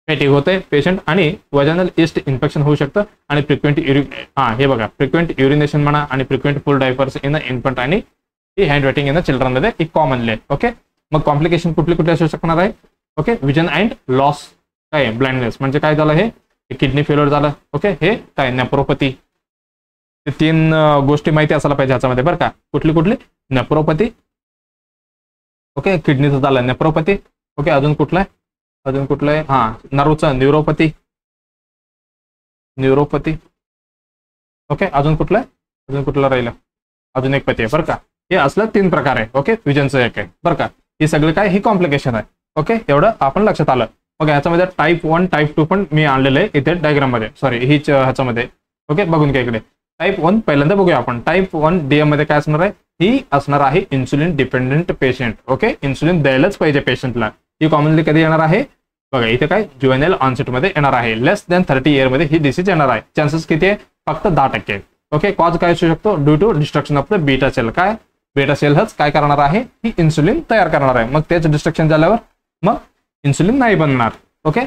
[SPEAKER 1] फॅटिग होते पेशंट, आणि वजनल ईस्ट इन्फेक्शन होऊ शकतं, आणि फ्रिक्वेंट हे बघा फ्रिक्वेंट युरिनेशन म्हणा, आणि frequent full diapers in the infant, आणि handwriting in the children मध्ये एक कॉमनली. ओके, मग कॉम्प्लिकेशन कुठले कुठले असू शकणार आहे. ओके, विजन अँड लॉस, काय ब्लाइंडनेस म्हणजे काय झालं, हे किडनी फेल्युअर झालं. ओके, हे काय नेफ्रोपॅथी. ते 3 गोष्टी माहिती असायला पाहिजे ह्याच्यामध्ये बरं का. कुठली कुठली, नेफ्रोपॅथी. ओके, किडनीचं झालं नेफ्रोपॅथी. ओके, अजून कुठलं आहे, अजून कुठलं आहे, हा नर्वचं न्यूरोपॅथी, न्यूरोपॅथी. ओके, अजून कुठलं आहे, अजून कुठलं राहिलं, अजून एक पॅथी आहे बरं का. हे असलं 3 प्रकार आहे. ओके, विजनचं एक आहे बरं का. हे सगळं काय, ही कॉम्प्लिकेशन आहे. ओके, एवढं आपण लक्षात आलं. ओके, ह्याच्यामध्ये टाईप 1 टाईप 2 पण मी आणलेलं आहे इथे डायग्राम मध्ये, सॉरी हीच ह्याच्यामध्ये. ओके, बघून घ्या इकडे. टाईप 1 पहिल्यांदा बघूया आपण. टाईप 1 डीएम मध्ये काय असणार आहे, ही असणार आहे insulin dependent patient. Okay, insulin द्यायलाच पाहिजे पेशंटला. ही कॉमनली कधी येणार आहे, बघा इथे काय ज्युएनल ऑनसेट मध्ये येणार आहे. लेस दॅन 30 इयर मध्ये ही डिसीज येणार आहे. चान्सेस किती आहे, फक्त 10%. ओके, कॉज काय असू शकतो, due to destruction of the beta cell. काय बीटा सेल हच काय करणार आहे, ही इन्सुलिन तयार करणार आहे. मग तेच डिस्ट्रक्शन झाल्यावर मग इन्सुलिन नाही बनणार. ओके,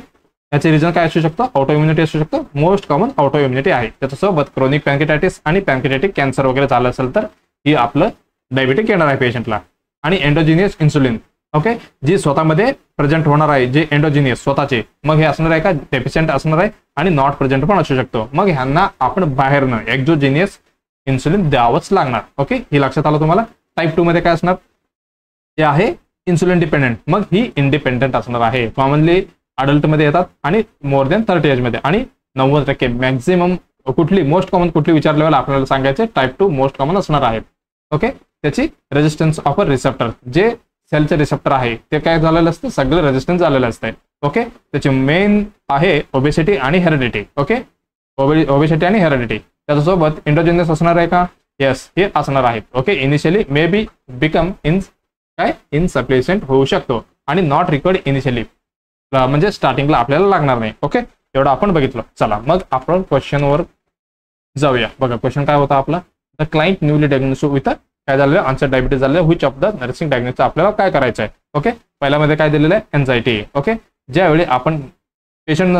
[SPEAKER 1] याचे रिझन काय असू शकतं, ऑटो इम्युनिटी असू शकतं. मोस्ट कॉमन ऑटो इम्युनिटी आहे. त्याच्यासोबत क्रोनिक पॅन्किटायटिस आणि पॅन्किटॅटिक कॅन्सर वगैरे झालं असेल तर ही आपलं डायबिटिक येणार आहे पेशंटला. आणि एंडोजिनियस इन्सुलिन, ओके, जी स्वतःमध्ये प्रेझेंट होणार आहे, जे एंडोजिनियस स्वतःचे, मग हे असणार आहे का डेफिशियंट असणार आहे, आणि नॉट प्रेझेंट पण असू शकतो. मग ह्यांना आपण बाहेरनं एक्झोजिनियस इन्सुलिन द्यावंच लागणार. ओके, ही लक्षात आलं तुम्हाला. टाईप 2 मध्ये काय असणार, ते आहे इन्सुलिन डिपेंडेंट. मग ही इंडिपेंडेंट असणार आहे. कॉमनली अडल्ट मध्ये येतात, आणि मोर दॅन 30 एज मध्ये, आणि 90% मॅक्झिमम कुठली मोस्ट कॉमन कुठली विचारल्यावर आपल्याला सांगायचे टाईप 2 मोस्ट कॉमन असणार आहे. ओके, त्याची रेजिस्टन्स ऑफ अ रिसेप्टर, जे सेलचे रिसेप्टर आहे ते काय झालेलं असतं, सगळं रेजिस्टन्स झालेलं असतं. ओके, त्याचे मेन आहे ओबेसिटी आणि हेरिडिटी. ओके, ओबेसिटी आणि हेरिडिटी. त्याच्यासोबत इंडोजिनियस असणार आहे का, येस हे असणार आहे. Okay, initially may be become insufficient होऊ शकतो, आणि नॉट रिक्वायर्ड इनिशियली, म्हणजे स्टार्टिंगला आपल्याला लागणार नाही. ओके, एवढं आपण बघितलं. चला मग आपण क्वेश्चनवर जाऊया. बघा क्वेश्चन काय होता आपला, the client newly diagnose with काय झालेलं, ऑनसेट डायबिटीज झालेलं, which of the nursing diagnosis आपल्याला काय करायचं आहे. ओके, पहिल्यामध्ये काय दिलेलं आहे, एन्झायटी. ओके, ज्यावेळी आपण पेशंट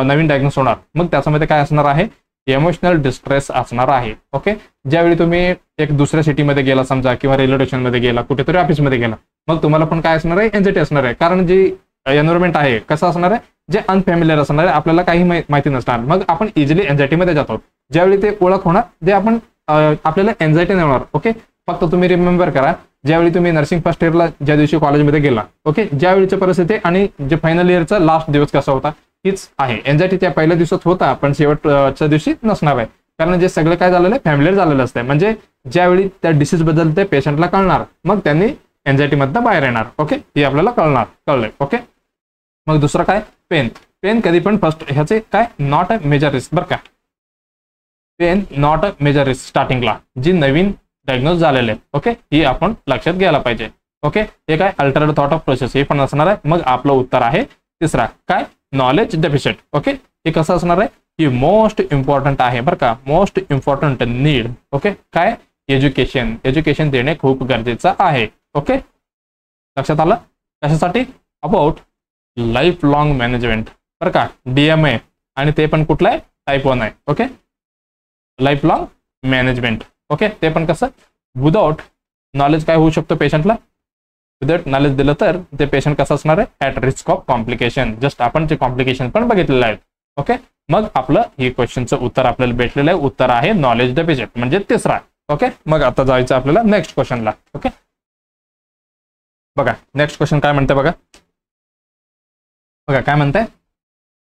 [SPEAKER 1] नवीन डायग्नोस होणार, मग त्याच्यामध्ये काय असणार आहे, इमोशनल डिस्ट्रेस असणार आहे. ओके, ज्यावेळी तुम्ही एक दुसऱ्या सिटीमध्ये गेला समजा, किंवा रेल्वे स्टेशनमध्ये गेला, कुठेतरी ऑफिसमध्ये गेला, मग तुम्हाला पण काय असणार आहे, एन्झायटी असणार आहे. कारण जी एन्व्हायरमेंट आहे कसं असणार आहे, जे अनफॅमिलियर असणार आहे, आपल्याला काही माहिती नसणार. मग आपण इझिली एन्झायटीमध्ये जातो. ज्यावेळी ते ओळख होणार, जे आपण आपल्याला एन्झायटी नाही होणार. ओके, फक्त तुम्ही रिमेंबर करा, ज्यावेळी तुम्ही नर्सिंग फर्स्ट इयरला ज्या दिवशी कॉलेजमध्ये गेला, ओके, ज्यावेळीची परिस्थिती आणि जे फायनल इयरचा लास्ट दिवस कसा होता, हीच आहे. एन्झायटी त्या पहिल्या दिवसात होता, पण शेवटच्या दिवशी नसणार आहे. कारण जे सगळं काय झालेलं आहे, फॅमिलियर झालेलं असतं. म्हणजे ज्यावेळी त्या डिसीज बद्दल ते पेशंटला कळणार, मग त्यांनी एन्झायटीमधनं बाहेर येणार. ओके, हे आपल्याला कळलंय. ओके, मग दुसरं काय, पेन कधी पण फर्स्ट ह्याचे काय नॉट अ मेजर रिस्क बरं का. Pain not a major risk स्टार्टिंगला, जी नवीन डायग्नोज झालेले. ओके, ही आपण लक्षात घ्यायला पाहिजे. ओके, हे काय अल्टरड थॉट ऑफ प्रोसेस हे पण असणार आहे. मग आपलं उत्तर आहे तिसरा काय, नॉलेज डेफिशिट. ओके, हे कसं असणार आहे, ही मोस्ट इम्पॉर्टंट आहे बरं का, मोस्ट इम्पॉर्टंट नीड. ओके, काय एज्युकेशन देणे खूप गरजेचं आहे. ओके, लक्षात आलं. कशासाठी, अबाउट लाईफ लॉंग मॅनेजमेंट बरं का, DMA, आणि ते पण कुठलं आहे, टाईप 1 आहे. Okay, life long management. Okay, ते पण कसं, विदाउट नॉलेज काय होऊ शकतो पेशंटला, विदाउट नॉलेज दिलं तर ते पेशंट कसं असणार आहे, at risk of complication. Just आपण ते कॉम्प्लिकेशन पण बघितलेलं आहे. ओके, मग आपलं हे क्वेश्चनचं उत्तर आपल्याला भेटलेलं आहे. उत्तर आहे नॉलेज डेफिशिट, म्हणजे तिसरा. ओके, मग आता जायचं आपल्याला नेक्स्ट क्वेश्चनला. ओके, बघा नेक्स्ट क्वेश्चन काय म्हणते बघा काय म्हणताय,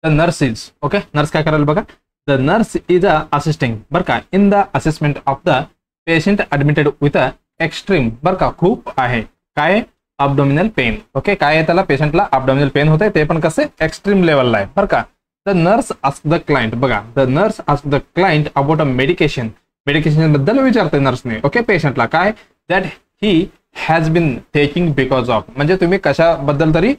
[SPEAKER 1] the nurse is. Okay, nurse काय करायला बघा, द नर्स इज असिस्टिंग बरं का in the assessment of the patient admitted with extreme बरं का खूप आहे काय अबडोमिनल पेन ओके काय आहे त्याला पेशंटला अबडोमिनल पेन होते ते पण कसे एक्स्ट्रीम लेवलला आहे बरं का the nurse ask the client बघा the nurse ask the client about a medication बद्दल विचारते नर्सने ओके पेशंटला काय that he has been taking because of म्हणजे तुम्ही कशाबद्दल तरी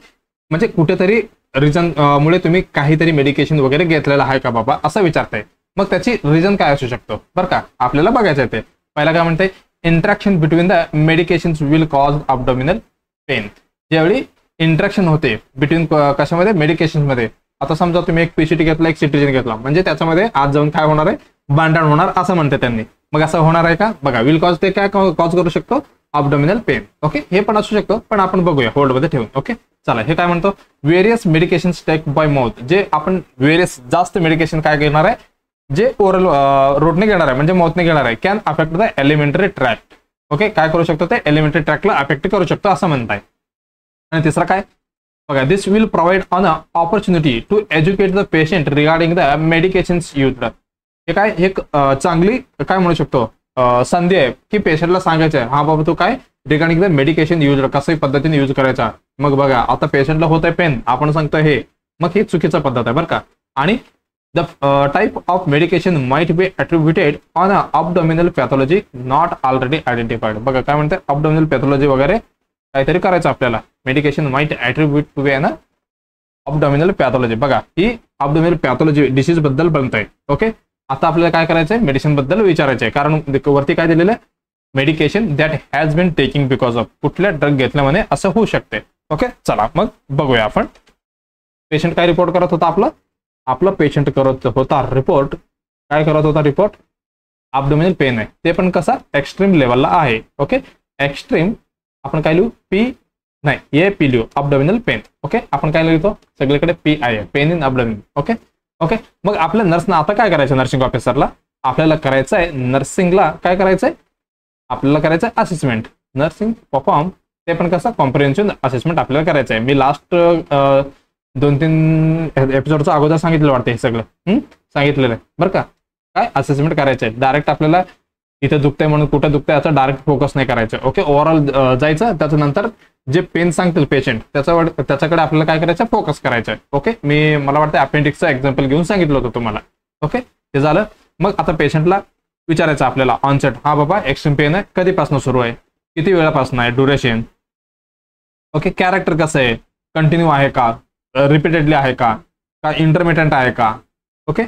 [SPEAKER 1] म्हणजे कुठेतरी रिझन मुळे तुम्ही काहीतरी मेडिकेशन वगैरे घेतलेलं आहे का बाबा असं विचारताय मग त्याची रिझन काय असू शकतो बरं का आपल्याला बघायचं आहे ते पहिला काय म्हणते interaction between the medications will cause abdominal pain ज्यावेळी इंटरॅक्शन होते बिटवीन कशामध्ये मेडिकेशन मध्ये आता समजा तुम्ही एक पीसीटी घेतला एक सिट्रिजन घेतला म्हणजे त्याच्यामध्ये आज जाऊन काय होणार आहे भांडण होणार असं म्हणते त्यांनी मग असं होणार आहे का बघा विल कॉज ते काय कॉज करू शकतो अबडोमिनल पेन ओके हे पण असू शकतो पण आपण बघूया होल्ड मध्ये ठेवून ओके चला हे काय म्हणतो various medication take by mouth जे आपण व्हेरियस जास्त मेडिकेशन काय घेणार आहे जे ओरल रोडने घेणार आहे म्हणजे माउथने घेणार आहे can affect the elementary tract okay काय करू शकतो ते एलिमेंटरी ट्रॅक्टला अफेक्ट करू शकतो असं म्हणताय आणि तिसरा काय बघा this will provide an opportunity to educate the patient regarding the medications used हे काय एक चांगली काय म्हणू शकतो संधी आहे की पेशंटला सांगायचं आहे हा बाबा तू काय रिगार्डिंग द मेडिकेशन यूज कसं पद्धतीने यूज करायचा मग बघा आता पेशंटला होत आहे पेन आपण सांगतो हे मग ही चुकीचा पद्धत आहे बरं का आणि the type of medication might be attributed on a abdominal pathology not already identified बघा काय म्हणते अबडोमिनल पॅथॉलॉजी वगैरे काहीतरी करायचं आपल्याला medication might attribute to be an abdominal pathology बघा ही अबडोमिनल पॅथॉलॉजी डिसीज बद्दल बनतंय ओके आता आपल्याला काय करायचंय मेडिसिन बद्दल विचारायचंय कारण वरती काय दिलेलं आहे medication that has been taking because of कुठल्या ड्रग घेतल्यामुळे असं होऊ शकते ओके चला मग बघूया आपण पेशंट काय रिपोर्ट करत होता आपलं पेशंट करत होता रिपोर्ट काय करत होता रिपोर्ट अबडोमिनल पेन आहे ते पण कसा एक्स्ट्रीम लेवलला आहे ओके एक्स्ट्रीम आपण काय लिहू पी नाही ए पी लिहू अबडोमिनल पेन ओके आपण काय लिहितो सगळीकडे पी आहे pain in abdominal okay okay मग आपल्या नर्सना आता काय करायचं नर्सिंग ऑफिसरला आपल्याला करायचं आहे नर्सिंगला काय करायचंय आपल्याला करायचं आहे असेसमेंट नर्सिंग परफॉर्म ते पण कसं कॉम्प्रिहेन्सिव्ह असेसमेंट आपल्याला करायचं आहे मी लास्ट 2-3 एपिसोडचं अगोदर सांगितलं वाटतं हे सगळं सांगितलेलं आहे बरं का काय असेसमेंट करायचं आहे डायरेक्ट आपल्याला इथे दुखतंय म्हणून कुठे दुखतंय याचा डायरेक्ट फोकस नाही करायचं ओके ओव्हरऑल जायचं त्याच्यानंतर जे पेन सांगतील पेशंट त्याच्याकडे आपल्याला काय करायचं फोकस करायचं आहे ओके मी मला वाटतं अपेंडिक्सचं एक्झाम्पल घेऊन सांगितलं होतं तुम्हाला ओके ते झालं मग आता पेशंटला विचारायचं आपल्याला ऑनसेट हा बाबा एक्स्ट्रीम पेन आहे कधीपासून सुरू आहे किती वेळापासून आहे ड्युरेशन ओके कॅरेक्टर कसं आहे कंटिन्यू आहे का रिपीटेडली आहे का इंटरमिटंट आहे का ओके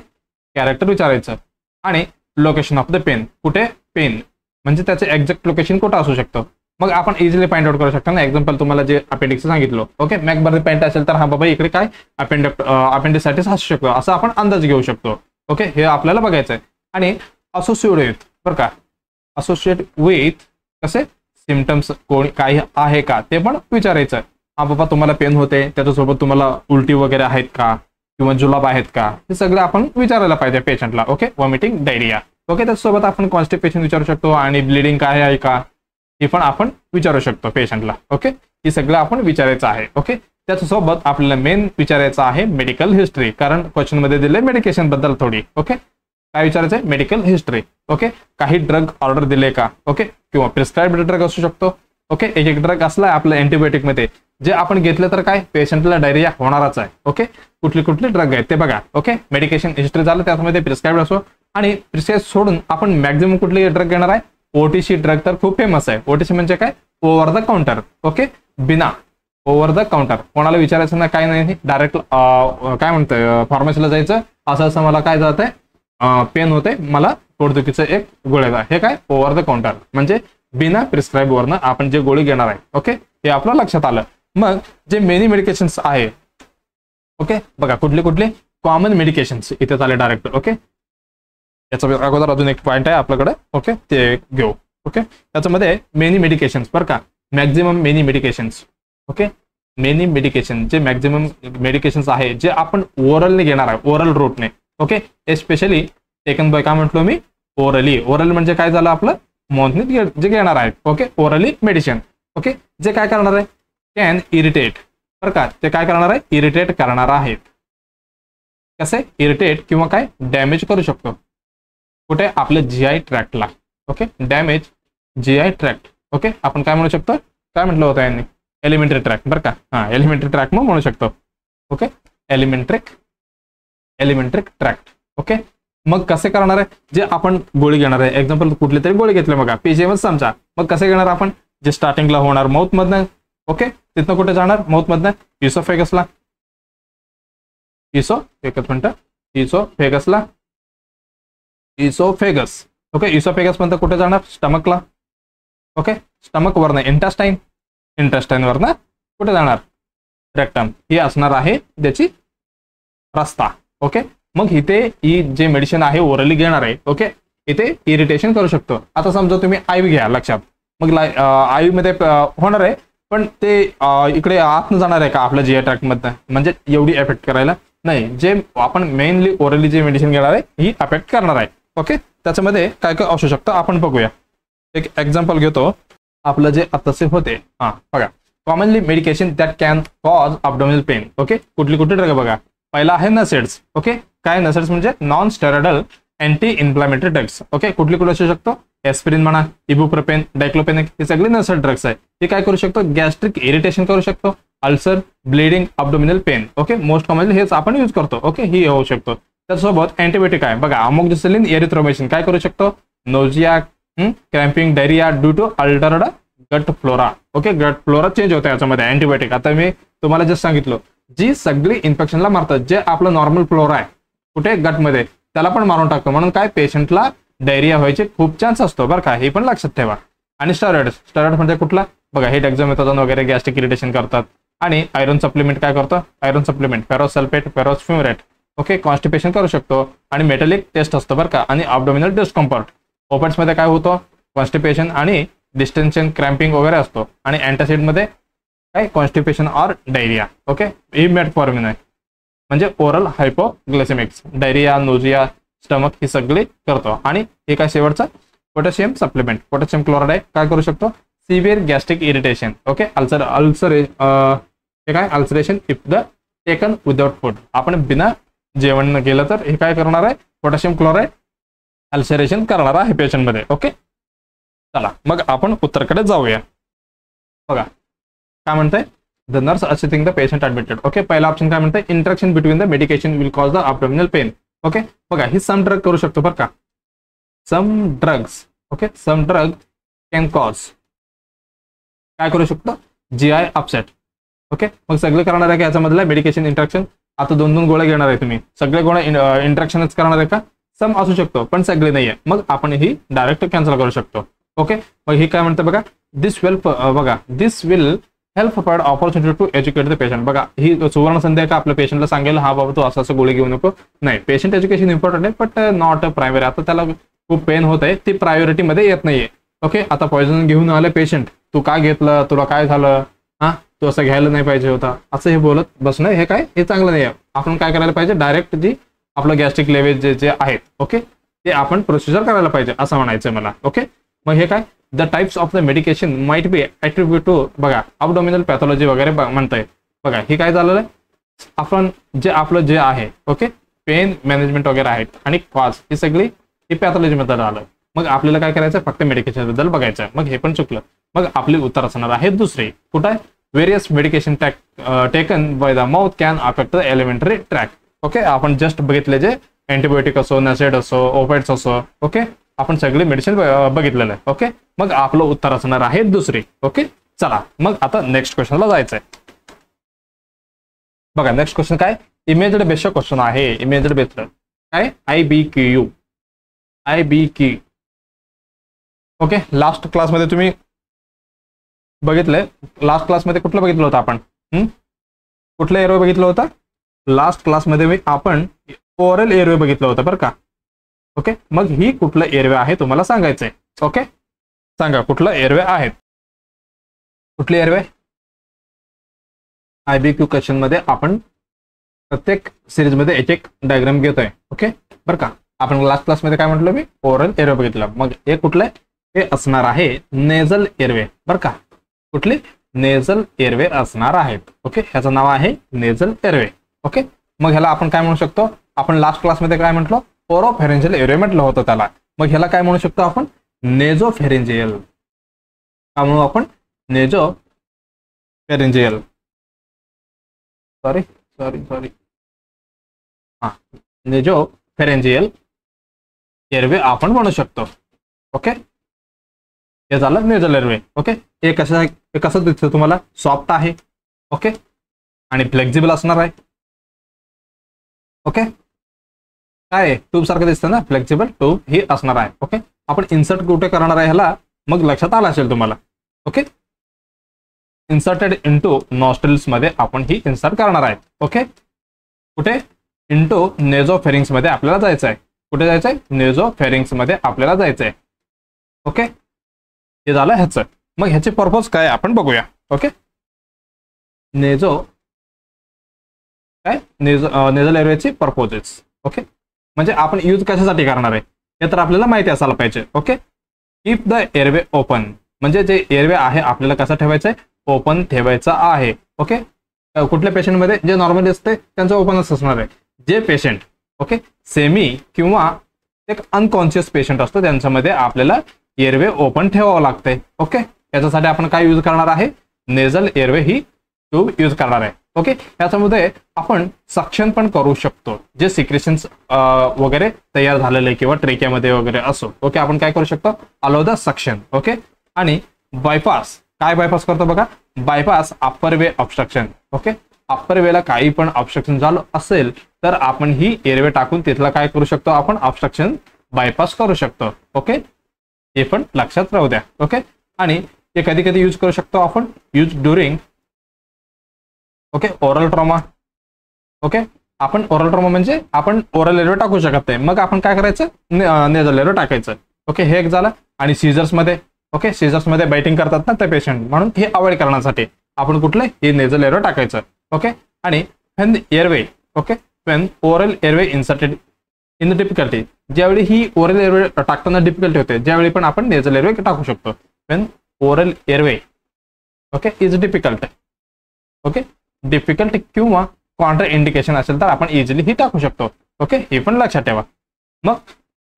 [SPEAKER 1] कॅरेक्टर विचारायचं आणि लोकेशन ऑफ द पेन कुठे पेन म्हणजे त्याचे एक्झॅक्ट लोकेशन कुठं असू शकतं मग आपण इझिली फाइंड आउट करू शकतो ना एक्झाम्पल तुम्हाला जे अपेंडिक्स सांगितलं ओके मॅकबर्नी पेंट असेल तर हा बाबा इकडे काय अपेंडिसायटिस असू शकतो असं आपण अंदाज घेऊ शकतो ओके हे आपल्याला बघायचं आहे आणि असोसिएट विथ बरं का असोसिएट विथ कसे सिम्टम्स कोणी काही आहे का ते पण विचारायचं हा बाबा तुम्हाला पेन होते त्याच्यासोबत तुम्हाला उलटी वगैरे आहेत का किंवा जुलाब आहेत का हे सगळं आपण विचारायला पाहिजे पेशंटला ओके वॉमिटिंग डायरिया ओके त्याच्यासोबत आपण कॉन्स्टिपेशन विचारू शकतो आणि ब्लिडिंग काय आहे का हे पण आपण विचारू शकतो पेशंटला ओके हे सगळं आपण विचारायचं आहे ओके त्याच्यासोबत आपल्याला मेन विचारायचं आहे मेडिकल हिस्ट्री कारण क्वेश्चन मध्ये दिले मेडिकेशन बद्दल थोडी ओके काय विचारायचं आहे मेडिकल हिस्ट्री ओके काही ड्रग ऑर्डर दिले का ओके किंवा प्रिस्क्राइब्ड ड्रग असू शकतो ओके एक ड्रग असला आपल्या अँटीबायोटिक मध्ये जे आपण घेतलं तर काय पेशंटला डायरिया होणारच आहे ओके कुठली ड्रग आहेत ते बघा ओके मेडिकेशन हिस्ट्री झालं त्यामध्ये प्रिस्क्राइब्ड असो आणि प्रिस्क्राइब सोडून आपण मॅक्झिमम कुठली ड्रग घेणार आहे ओटीसी ड्रग तर खूप फेमस आहे ओटीसी म्हणजे काय ओव्हर द काउंटर ओके बिना ओव्हर द काउंटर कोणाला विचारायचं ना काय नाही डायरेक्ट काय म्हणतंय फार्मसीला जायचं असं मला काय जात आहे पेन होते मला पोटदुखीचं एक गोळ्या हे काय ओव्हर द काउंटर म्हणजे बिना प्रिस्क्राईब वरनं आपण जे गोळी घेणार आहे ओके हे आपलं लक्षात आलं मग जे मेनी मेडिकेशन्स आहे ओके बघा कुठले कॉमन मेडिकेशन्स इथे आले डायरेक्ट ओके याचा अगोदर अजून एक पॉईंट आहे आपल्याकडे ओके ते घेऊ ओके त्याच्यामध्ये मेनी मेडिकेशन्स बरं का maximum many medications okay many medication जे मॅक्झिमम मेडिकेशन्स आहे जे आपण ओरलने घेणार आहे ओरल रूटने ओके एस्पेशली टेकन बाय काय म्हटलो मी ओरली ओरल म्हणजे काय झालं आपलं माउथने जे घेणार आहे ओके ओरली मेडिसिन ओके जे काय करणार आहे कॅन इरिटेट बरं का ते काय करणार आहे इरिटेट करणार आहेत कसे इरिटेट किंवा काय डॅमेज करू शकतो कुठे आपल्या जीआय ट्रॅक्टला. Okay damage GI tract. Okay आपण काय म्हणू शकतो काय म्हटलं होतं यांनी एलिमेंटरी ट्रॅक बरं का. हां एलिमेंटरी ट्रॅक मग म्हणू शकतो. Okay elementary tract. ओके मग कसे करणार आहे जे आपण गोळी घेणार आहे एक्झाम्पल कुठली तरी गोळी घेतली बघा पीजीएमएस समजा. मग कसे घेणार आपण जे स्टार्टिंगला होणार माउथ मधनं. ओके तिथनं कुठे जाणार माउथ मधनं इसोफेगसला. इसोफेगस. ओके इसोफेगस म्हणतं कुठे जाणार स्टमकला. ओके स्टमक वरनं इंटेस्टाईन वरनं कुठे जाणार रेक्टम. ही असणार आहे त्याची रस्ता. ओके मग इथे ही जे मेडिसिन आहे ओरली घेणार आहे. ओके इथे इरिटेशन करू शकतो. आता समजा तुम्ही आयव्ही घ्या लक्षात. मग आयव्ही मध्ये होणार आहे पण ते इकडे आतनं जाणार आहे का आपल्या जीआय ट्रॅक्ट मधनं म्हणजे एवढी एफेक्ट करायला नाही. जे आपण मेनली ओरली जे मेडिसिन घेणार आहे ही अफेक्ट करणार आहे. ओके त्याच्यामध्ये काय काय असू शकतं आपण बघूया. एक एक्झाम्पल घेतो आपलं जे तसे होते. हां बघा commonly medication that can cause abdominal pain. Okay कुठली ड्रग बघा. पहिला आहे नसेड्स. ओके काय नसेड्स म्हणजे non steroidal anti inflammatory drugs. Okay कुठली असू शकतो एस्पिरिन म्हणा इबुप्रोपेन डायक्लोपेनिक हे सगळे नसेड ड्रग्स आहे. हे काय करू शकतो गॅस्ट्रिक इरिटेशन करू शकतो ulcer bleeding abdominal pain. Okay most commonly हेच आपण यूज करतो. ओके ही होऊ शकतो. त्यासोबत अँटीबायोटिक आहे बघा अमोक्सिसिलिन एरिथ्रोमायसिन काय करू शकतो nausea cramping diarrhoea due to altered gut flora. Okay gut flora change होतं याच्यामध्ये अँटीबायोटिक. आता मी तुम्हाला जस्ट सांगितलं जी सगळी इन्फेक्शनला मारतात जे आपलं नॉर्मल फ्लोरा आहे कुठे गटमध्ये त्याला पण मारून टाकतो म्हणून काय पेशंटला डायरिया व्हायचे खूप चान्स असतो बरं का. हे पण लक्षात ठेवा. आणि स्टेरॉइड म्हणजे कुठला बघा हे डेक्झामेथाझोन वगैरे गॅस्ट्रिक इरिटेशन करतात. आणि आयरन सप्लिमेंट काय करतो iron supplement ferrous sulphate ferrous fumarate. Okay constipation करू शकतो आणि मेटलिक टेस्ट असतो बरं का. आणि अब्डोमिनल डिस्कम्फर्ट ओपॅट्स मध्ये काय होतं कॉन्स्टिपेशन आणि डिस्टेन्शन क्रॅम्पिंग वगैरे असतो. आणि अँटासिड मध्ये काय constipation or diarrhoea. Okay he metformin आहे म्हणजे ओरल हायपोग्लायसेमिक्स डायरिया नोजिया स्टमक ही सगळी करतो. आणि हे काय शेवटचं पोटॅशियम सप्लिमेंट पोटॅशियम क्लोराइड आहे काय करू शकतो सिव्हिअर गॅस्ट्रिक इरिटेशन. ओके हे काय ulceration if the taken without food. आपण बिना जेवण न केलं तर हे काय करणार आहे पोटॅशियम क्लोराइड अल्सरेशन करणार आहे पेशंटमध्ये. ओके चला मग आपण उत्तरकडे जाऊया. बघा काय म्हणतंय the nurse assisting the patient admitted. Okay पहिला ऑप्शन काय म्हणतंय interaction between the medication will cause the abdominal pain. Okay बघा ही सम ड्रग करू शकतो बरं का some drugs. Okay some drug can cause काय करू शकतो जीआय अपसेट. ओके मग सगळे करणार आहे का याच्यामधलं मेडिकेशन इंटरॅक्शन. आता 2 गोळ्या घेणार आहे तुम्ही सगळे गोळ्या इंटरॅक्शनच करणार आहे का सम असू शकतो पण सगळे नाहीये मग आपण ही डायरेक्ट कॅन्सल करू शकतो. ओके मग ही काय म्हणतं बघा this will help for opportunity to educate the patient. बघा ही सुवर्ण संधी आहे का आपल्या पेशंटला सांगेल हा बाबा तू असं गोळी घेऊ नको. नाही पेशंट एज्युकेशन इम्पॉर्टंट आहे बट नॉट प्रायमरी. आता त्याला खूप पेन होत आहे ती प्रायोरिटीमध्ये येत नाहीये. ओके आता पॉयझन घेऊन आले पेशंट तू का घेतलं तुला काय झालं हा तू असं घ्यायला नाही पाहिजे होता असं हे बोलत बसणं हे चांगलं नाही आहे. आपण काय करायला पाहिजे डायरेक्ट जी आपलं गॅस्ट्रिक लेवल जे आहेत ओके ते आपण प्रोसिजर करायला पाहिजे असं म्हणायचं मला. ओके मग हे काय the types of the medication might be attribute to बघा अब्डोमिनल पॅथॉलॉजी वगैरे म्हणताय. बघा हे काय झालेलं आहे आपण जे आपलं जे आहे ओके पेन मॅनेजमेंट वगैरे आहेत आणि कॉज ही सगळी ही पॅथॉलॉजी मध्ये आलं. मग आपल्याला काय करायचं फक्त मेडिकेशन बद्दल बघायचं. मग हे पण चुकलं. मग आपली उत्तर असणार आहे दुसरी कुठं आहे various medication taken by the mouth can affect the elementary track. Okay आपण जस्ट बघितले जे अँटीबायोटिक असो नसेड असो ओपॅट्स असो ओके आपण सगळे मेडिसिन बघितलेलं आहे. ओके मग आपलं उत्तर असणार आहे दुसरी. ओके चला मग आता नेक्स्ट क्वेश्चनला जायचंय. बघा नेक्स्ट क्वेश्चन काय इमेज्ड बेस्ड क्वेश्चन आहे. इमेज्ड बेस्ड काय IBQ. ओके लास्ट क्लासमध्ये तुम्ही बघितलंय लास्ट क्लासमध्ये कुठलं बघितलं होतं आपण कुठलं एअरवे बघितलं होतं लास्ट क्लासमध्ये आपण ओरल एअरवे बघितलं होतं बरं का. ओके मग ही कुठलं एअरवे आहे तुम्हाला सांगायचंय. ओके सांगा कुठलं एअरवे आहेत कुठले एअरवे. IBQ क्वेश्चन मध्ये आपण प्रत्येक सिरीजमध्ये एक डायग्राम घेतोय. ओके बरं का आपण लास्ट क्लासमध्ये काय म्हटलं मी ओरल एअरवे बघितलं. मग हे कुठलं हे असणार आहे नेझल एअरवे बरं का. कुठले नेझल एअरवे असणार आहेत. ओके ह्याचं नाव आहे नेझल एअरवे. ओके मग ह्याला आपण काय म्हणू शकतो, आपण लास्ट क्लासमध्ये काय म्हटलो, ओरोफेरेंजियल एअरवे म्हटलं होतं त्याला. मग ह्याला काय म्हणू शकतो आपण, नेझोफेरेंजियल. काय म्हणू आपण, नेझोफेरेंजियल. सॉरी हा, नेझोफेरेंजियल एअरवे आपण म्हणू शकतो. ओके, हे झालं नेझल एअरवे. ओके, हे कसं दिसतं तुम्हाला, सॉफ्ट आहे. ओके, आणि फ्लेक्झिबल असणार आहे. ओके, काय ट्यूब सारखं दिसतं ना, फ्लेक्झिबल ट्यूब ही असणार आहे. ओके, आपण इन्सर्ट कुठे करणार आहे ह्याला, मग लक्षात आलं असेल तुम्हाला. ओके, इन्सर्टेड इंटू नॉस्ट्रिल्स मध्ये आपण ही इन्सर्ट करणार आहे. ओके, कुठे, इंटू नेझोफेरिंग्स मध्ये आपल्याला जायचं आहे. कुठे जायचं आहे, नेझोफेरिंग्स मध्ये आपल्याला जायचं आहे. ओके, हे झालं ह्याचं. मग ह्याचे पर्पज काय आपण बघूया. ओके, नेझल एअरवेची पर्पजेस. ओके, म्हणजे आपण यूज कशासाठी करणार आहे हे तर आपल्याला माहिती असायला पाहिजे. Okay, keep the airway open, म्हणजे जे एअरवे आहे आपल्याला कसं ठेवायचं आहे, ओपन ठेवायचं आहे. ओके, कुठल्या पेशंटमध्ये जे नॉर्मली असते त्यांचं ओपनच असणार आहे. जे पेशंट ओके सेमी किंवा एक अनकॉन्शियस पेशंट असतो त्यांच्यामध्ये आपल्याला एअरवे ओपन ठेवावं लागते. ओके, याच्यासाठी आपण काय यूज करणार आहे, नेझल एअरवे ही ट्यूब यूज करणार आहे. ओके, याच्यामध्ये आपण सक्शन पण करू शकतो, जे सिक्रेशन्स वगैरे तयार झालेले किंवा ट्रेकियामध्ये वगैरे असो. ओके, आपण काय करू शकतो, अलाउ द सक्शन. ओके, आणि बायपास, काय बायपास करतो बघा, बायपास अप्पर वे ऑब्स्ट्रक्शन. ओके, अप्पर वेला काही पण ऑब्स्ट्रक्शन झालं असेल तर आपण ही एअरवे टाकून तिथला काय करू शकतो, आपण ऑब्स्ट्रक्शन बायपास करू शकतो. ओके, हे पण लक्षात राहू द्या. ओके, आणि हे कधी कधी यूज करू शकतो आपण, use during okay oral trauma. Okay, आपण ओरल ट्रॉमा म्हणजे आपण ओरल एअरवे टाकू शकत नाही, मग आपण काय करायचं, नेझल एअरवे टाकायचं. ओके, हे एक झालं. आणि सीझर्स मध्ये, ओके सीझर्स मध्ये बायटिंग करतात ना ते पेशंट, म्हणून हे अवॉइड करण्यासाठी आपण कुठले हे नेझल एअरवे टाकायचं. ओके, आणि when airway okay when oral airway inserted in the difficulty, ज्यावेळी ही ओरल एअरवे टाकताना डिफिकल्टी होते ज्यावेळी पण आपण नेझल एअरवे टाकू शकतो. When oral airway okay is difficult. Okay, difficult किंवा कॉन्ट्रा इंडिकेशन असेल तर आपण इझिली ही टाकू शकतो. ओके, हे पण लक्षात ठेवा. मग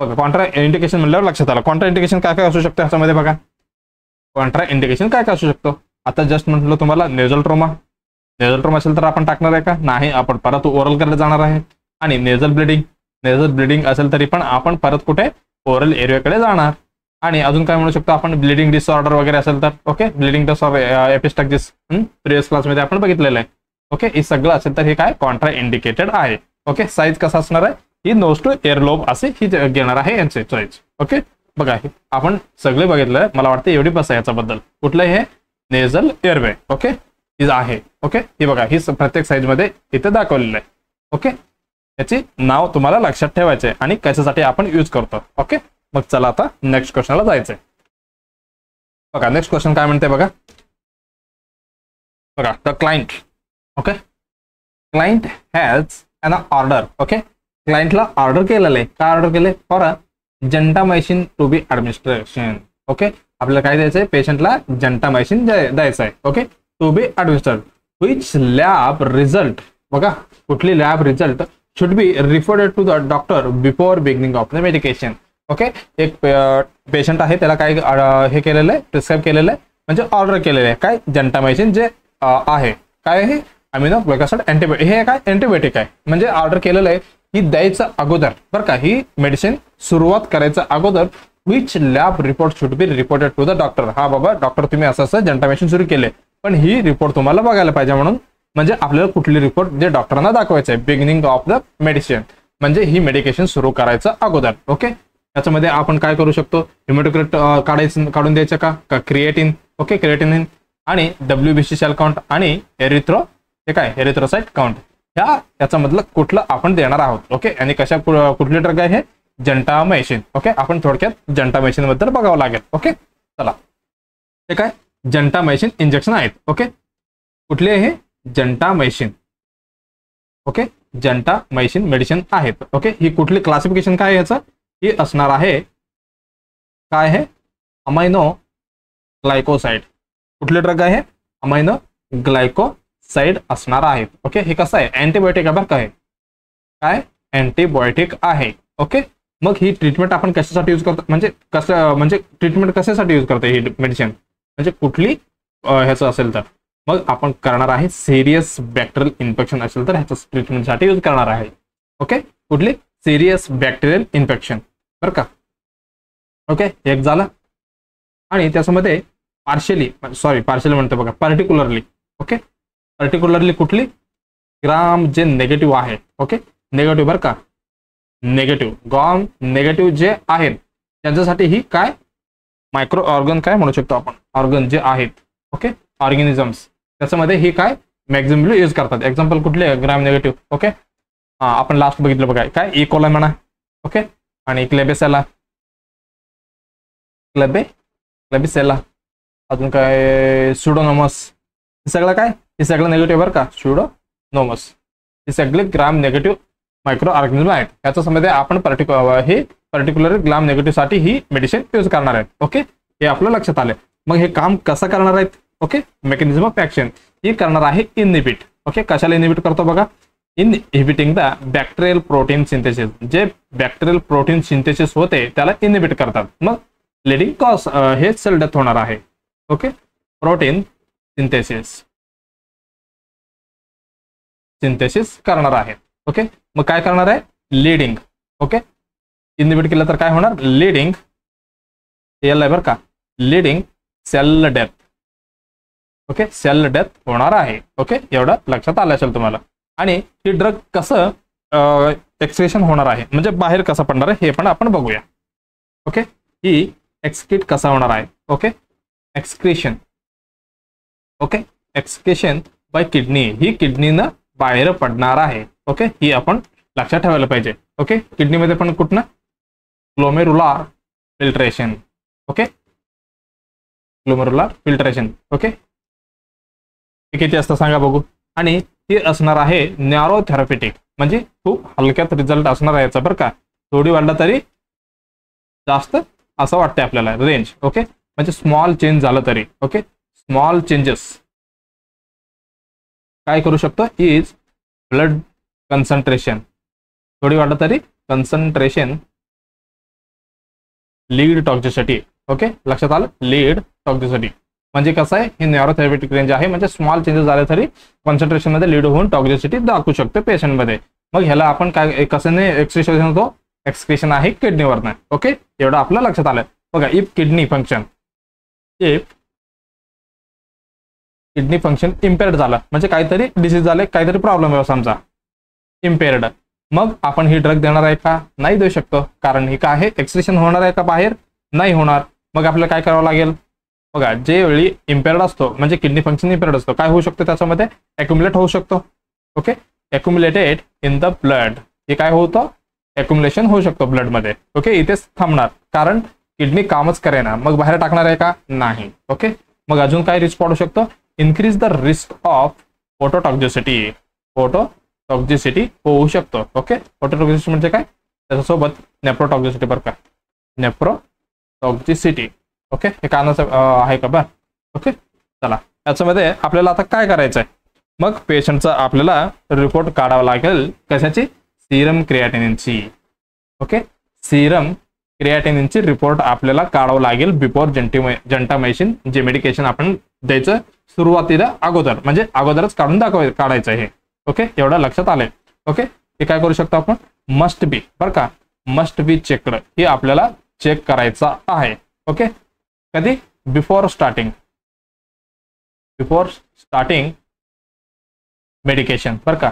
[SPEAKER 1] बघा, कॉन्ट्रा इंडिकेशन म्हणल्यावर लक्षात आलं, कॉन्ट्रा इंडिकेशन काय काय असू शकतं ह्याच्यामध्ये बघा. कॉन्ट्रा इंडिकेशन काय काय असू शकतो, आता जस्ट म्हटलं तुम्हाला नेझल ट्रोमा. नेझल ट्रोमा असेल तर आपण टाकणार आहे का, नाही, आपण परत ओरल कडे जाणार आहे. आणि नेझल ब्लिडिंग असेल तरी पण आपण परत कुठे, ओरल एरियाकडे जाणार. आणि अजून काय म्हणू शकतो आपण, ब्लिडिंग डिसऑर्डर वगैरे असेल तर, ओके ब्लिडिंग डिसऑर्डर एपिस्टॅक्सिस प्रिव्हियस क्लासमध्ये आपण बघितलेलं आहे. ओके, हे सगळं असेल तर हे काय कॉन्ट्रा इंडिकेटेड आहे. ओके, साईज कसा असणार आहे, ही नोज टू एअरलोब असे ही घेणार आहे यांचे साईज. ओके, बघा हे आपण सगळे बघितलंय, मला वाटतं एवढी बस आहे याच्याबद्दल. कुठलं हे नेझल एअरवे. ओके, ही आहे. ओके, ही बघा ही प्रत्येक साईज मध्ये इथे दाखवलेलं आहे. ओके, याची नाव तुम्हाला लक्षात ठेवायचे आणि कशासाठी आपण यूज करतो. ओके, मग चला आता नेक्स्ट क्वेश्चनला जायचंय. बघा नेक्स्ट क्वेश्चन काय म्हणते बघा. बघा the client okay client has an order. Okay, क्लायंटला ऑर्डर केलेलं आहे, काय ऑर्डर केले, for a gentamicin to be administration. Okay, आपल्याला काय द्यायचंय, पेशंटला जंटामायसिन द्यायचं आहे. Okay, to be administered which lab result, बघा कुठली lab result should be referred to the doctor before beginning of the medication. Okay, एक पेशंट आहे त्याला काय हे केलेलं आहे, प्रिस्क्राईब केलेलं आहे, म्हणजे ऑर्डर केलेलं आहे काय, जंटामायसिन जे आहे काय आहे, अमिनो ग्लायकोसाइड अँटीबायोटिक, हे काय अँटीबायोटिक आहे, म्हणजे ऑर्डर केलेलं आहे. ही द्यायचं अगोदर बरं का, ही मेडिसिन सुरुवात करायचं अगोदर which lab report should be reported to the doctor. हा बाबा डॉक्टर तुम्ही असं जंटामायसिन सुरू केले, पण ही रिपोर्ट तुम्हाला बघायला पाहिजे, म्हणून म्हणजे आपल्याला कुठली रिपोर्ट जे डॉक्टरांना दाखवायचं आहे बिगिनिंग ऑफ द मेडिसिन, म्हणजे ही मेडिकेशन सुरू करायचं अगोदर. ओके, याच्यामध्ये आपण काय करू शकतो, हिमोटोक्रिट काढून द्यायचं का क्रिएटिन. ओके, क्रिएटिनिन आणि WBC सेल काउंट आणि एरिथ्रोसाइट काउंट, याच्यामधलं कुठलं आपण देणार आहोत. ओके, आणि कुठली ड्रग आहे, हे जंटामायसिन. ओके, आपण थोडक्यात जंटामायसिन बद्दल बघावं लागेल. ओके, चला हे काय जंटामायसिन इंजेक्शन आहेत. ओके, कुठले आहे, जंटामायसिन. ओके, जंटामायसिन मेडिसिन आहेत. ओके, ही कुठली क्लासिफिकेशन काय याचं, ही असणार आहे काय आहे, अमायनो ग्लायकोसाइड. कुठले ड्रग आहे, अमायनो ग्लायकोसाइड असणार आहेत. ओके, हे कसं आहे, अँटीबायोटिक आहे बरं का, काय अँटीबायोटिक आहे. ओके, मग ही ट्रीटमेंट आपण कशासाठी यूज करतो, म्हणजे ट्रीटमेंट कशासाठी यूज करतो ही मेडिसिन, म्हणजे कुठली ह्याचं असेल तर मग आपण करणार आहे सिरियस बॅक्टेरियल इन्फेक्शन असेल तर ह्याचं ट्रीटमेंटसाठी यूज करणार आहे. ओके, कुठली सिरियस बॅक्टेरियल इन्फेक्शन बरं का. ओके, एक झालं. आणि त्याच्यामध्ये पार्शियली म्हणतो बघा, पर्टिक्युलरली. ओके, पर्टिक्युलरली कुठली ग्राम जे नेगेटिव्ह आहे. ओके, नेगेटिव्ह बरं का, ग्राम नेगेटिव्ह जे आहेत त्यांच्यासाठी ही काय मायक्रो ऑर्गन काय म्हणू शकतो आपण, ऑर्गन जे आहेत. ओके, ऑर्गॅनिझम्स त्याच्यामध्ये ही काय मॅक्झिमली यूज करतात. एक्झाम्पल कुठले ग्राम नेगेटिव्ह. ओके, आपण लास्ट बघितलं बघा काय इकोला म्हणा. ओके, आणि क्लेबेसेला अजून काय सुडोनोमस, हे सगळं काय, हे सगळं नेगेटिव्ह बरं का. सुडोनोमस हे सगळे ग्राम नेगेटिव्ह मायक्रो ऑर्गॅनिझम आहेत. याच्यामध्ये आपण पर्टिक्युलर ग्राम नेगेटिव्ह साठी ही मेडिसिन यूज करणार आहेत. ओके, हे आपलं लक्षात आलं. मग हे काम कसं करणार आहेत. ओके, मेकॅनिझम ऑफ ऍक्शन ही करणार आहे इनहिबिट. ओके, कशाला इनहिबिट करतो बघा, inhibiting the bacterial protein synthesis. जे बॅक्टेरियल प्रोटीन सिंथेसिस होते त्याला इनहिबिट करतात. मग लिडिंग कॉज हे सेल डेथ होणार आहे. ओके, प्रोटीन सिंथेसिस करणार आहे. ओके, मग काय करणार आहे लिडिंग. ओके, इनहिबिट केलं तर काय होणार लिडिंग बरं का, leading cell death. Okay, cell death होणार आहे. ओके, एवढं लक्षात आलं असेल तुम्हाला. आणि ही ड्रग कसं एक्सक्रेशन होणार आहे, म्हणजे बाहेर कसं पडणार आहे हे पण आपण बघूया. ओके, ही एक्सक्रीट कसा होणार आहे. Okay, excretion. Okay, excretion by kidney, ही किडनीनं बाहेर पडणार आहे. ओके, ही आपण लक्षात ठेवायला पाहिजे. ओके, किडनीमध्ये पण कुठनं glomerular filtration. Okay, glomerular filtration. Okay, हे किती असतं सांगा बघू. आणि ती असणार आहे नॅरो थेरप्युटिक, म्हणजे खूप हलक्यात रिझल्ट असणार आहे याचा बरं का. थोडी वाढला तरी जास्त असं वाटतंय आपल्याला रेंज. ओके, म्हणजे स्मॉल चेंज झालं तरी. ओके, स्मॉल चेंजेस काय करू शकतो इज ब्लड कन्सन्ट्रेशन. थोडी वाढलं तरी कन्सन्ट्रेशन लीड टॉक्झिसिटी. ओके, लक्षात आलं, लीड टॉक्झिसिटी म्हणजे कसं आहे, हे नॅरो थेरप्युटिक रेंज आहे, म्हणजे स्मॉल चेंजेस झाले तरी कॉन्सन्ट्रेशन मध्ये लीड होऊन टॉक्झिसिटी दाखवू शकतो पेशंटमध्ये. मग ह्याला आपण काय कशाने एक्सक्रेशन होतो, एक्सक्रेशन आहे किडनीवरनं. ओके, एवढं आपलं लक्षात आलं बघा. इफ किडनी फंक्शन इम्पेअर्ड झालं, म्हणजे काहीतरी डिसीज झाले, काहीतरी प्रॉब्लेम आहे समजा इम्पेअर्ड, मग आपण ही ड्रग देणार आहे का, नाही देऊ शकतो. कारण ही काय आहे एक्सक्रेशन होणार आहे का बाहेर, नाही होणार. मग आपल्याला काय करावं लागेल बघा, जे वेळी इम्पेअर्ड असतो म्हणजे किडनी फंक्शन इम्पेअर्ड असतो, काय होऊ शकतो त्याच्यामध्ये ॲक्युमुलेट होऊ शकतो. ओके, ॲक्युमुलेटेड इन द ब्लड, हे काय होतं ॲक्युमुलेशन होऊ शकतो ब्लडमध्ये. ओके, इथेच थांबणार, कारण किडनी कामच करेना. मग बाहेर टाकणार आहे का, नाही. ओके, मग अजून काय रिस्क वाढू शकतो, इन्क्रीज द रिस्क ऑफ फोटोटॉक्झिसिटी. फोटोटॉक्झिसिटी होऊ शकतो. ओके, फोटोटॉक्झिसिटी म्हणजे काय, त्याच्यासोबत नेफ्रोटॉक्झिसिटी बरं का, नेफ्रोटॉक्झिसिटी. ओके, हे कानाचं आहे का बरं. ओके, चला याच्यामध्ये आपल्याला आता काय करायचं आहे, मग पेशंटचा आपल्याला रिपोर्ट काढावा लागेल कशाची, सीरम क्रिएटिनिनची. ओके, सीरम क्रिएटिनिनची रिपोर्ट आपल्याला काढावं लागेल बिफोर जंटामायसिन, जे मेडिकेशन आपण द्यायचं सुरुवातीला अगोदर, म्हणजे अगोदरच काढून काढायचं हे. ओके, एवढं लक्षात आलंय. ओके, हे काय करू शकतो आपण, मस्ट बी बरं का, मस्ट बी चेकड, हे आपल्याला चेक करायचं आहे. ओके, कधी बिफोर स्टार्टिंग मेडिकेशन बरं का.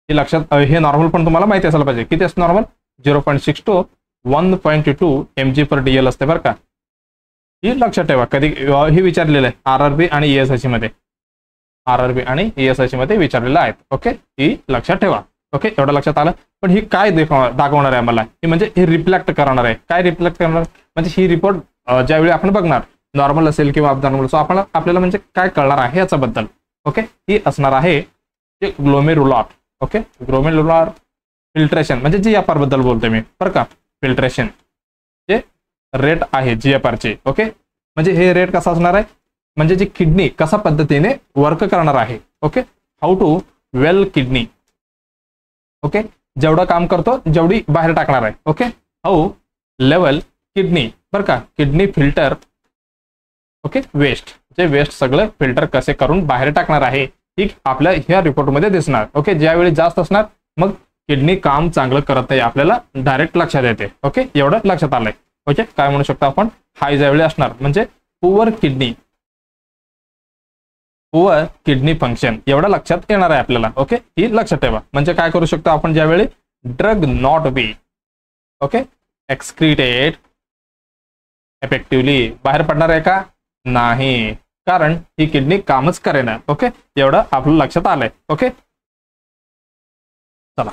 [SPEAKER 1] हे लक्षात, हे नॉर्मल पण तुम्हाला माहिती असायला पाहिजे. किती असतं नॉर्मल, 0.6 to 1.2 mg/dl असते बरं का. ही लक्षात ठेवा, कधी हे विचारलेलं आहे आरआरबी आणि ESIC मध्ये विचारलेलं आहे. ओके, ही लक्षात ठेवा. ओके, एवढं लक्षात आलं. पण ही काय दाखवणार आहे मला, ही म्हणजे हे रिफ्लेक्ट करणार आहे. काय रिफ्लेक्ट करणार, म्हणजे ही रिपोर्ट ज्यावेळी आपण बघणार नॉर्मल असेल किंवा अबनॉर्मल, सो आपल्याला म्हणजे काय कळणार आहे याच्याबद्दल. ओके, ही असणार आहे ग्लोमेरुलार. ओके, ग्लोमेरुलार फिल्ट्रेशन म्हणजे GFR बद्दल बोलतोय मी बरं का. फिल्ट्रेशन जे रेट आहे GFR चे. ओके, म्हणजे हे रेट कसा असणार आहे, म्हणजे जी किडनी कसा पद्धतीने वर्क करणार आहे. Okay, how to well kidney. Okay, जेवढं काम करतो जेवढी बाहेर टाकणार आहे. ओके, हाऊ लेवल किडनी बरं का, किडनी फिल्टर ओके वेस्ट, जे वेस्ट सगळं फिल्टर कसे करून बाहेर टाकणार आहे ही आपल्या ह्या रिपोर्टमध्ये दिसणार. ओके, ज्यावेळी जास्त असणार मग किडनी काम चांगलं करत नाही आपल्याला डायरेक्ट लक्षात येते. ओके, एवढं लक्षात आलंय. ओके, काय म्हणू शकतो आपण, हाय ज्यावेळी असणार म्हणजे पुअर किडनी फंक्शन एवढं लक्षात येणार आहे आपल्याला. ओके, ही लक्षात ठेवा. म्हणजे काय करू शकतो आपण, ज्यावेळी drug not be okay excreted effectively, बाहेर पडणार आहे का, नाही, कारण ही किडनी कामच करेना. ओके, एवढं आपलं लक्षात आलंय. ओके, चला.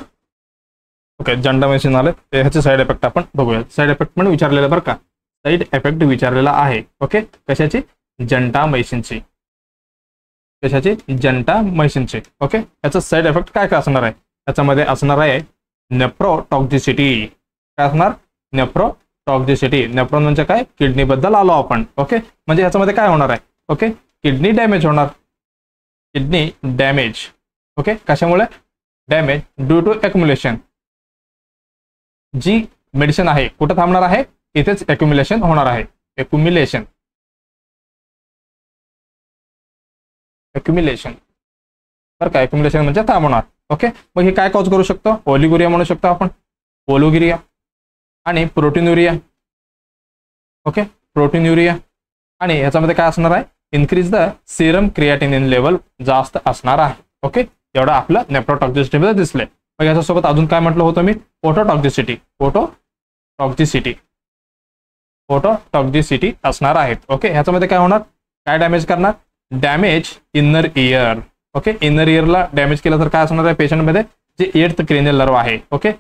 [SPEAKER 1] ओके, जंटामायसिन आले, ह्याचे साईड इफेक्ट आपण बघूया. साईड इफेक्ट पण विचारलेलं बरं का, साईड इफेक्ट विचारलेला आहे. ओके, कशाची, जंटामायसिनची, कशाची, जंटामायसिनची. ओके, याचं साईड इफेक्ट काय काय असणार आहे, याच्यामध्ये असणार आहे नेफ्रोटॉक्झिसिटी. काय असणार, नेफ्रोटॉक्झिसिटी. नेफ्रॉन म्हणजे काय, किडनी बद्दल आलो आपण. ओके, म्हणजे याच्यामध्ये काय होणार आहे, ओके किडनी डॅमेज होणार, किडनी डॅमेज. ओके, कशामुळे डॅमेज, ड्यू टू एक्युम्युलेशन. जी मेडिसिन आहे कुठं थांबणार आहे, इथेच एक्युम्युलेशन होणार आहे. एक्युम्युलेशन बरं का, एक्युम्युलेशन म्हणजे थांबवणार. ओके, मग हे काय कॉज करू शकतो, ओलिगुरिया म्हणू शकतो आपण, ओलिगुरिया आणि प्रोटीन्युरिया. ओके, प्रोटीन्युरिया. आणि याच्यामध्ये काय असणार आहे, increase the Serum creatinine level जास्त असणार आहे. ओके, एवढं आपलं नेफ्रोटॉक्झिसिटी मध्ये दिसले. मग याच्यासोबत अजून काय म्हटलं होतं मी, फोटोटॉक्झिसिटी असणार आहेत. ओके, ह्याच्यामध्ये काय होणार, काय डॅमेज करणार, damage inner year. Okay, inner इयरला डॅमेज केलं तर काय असणार आहे पेशंटमध्ये, जे 8th क्रेनियल नर्व आहे. ओके,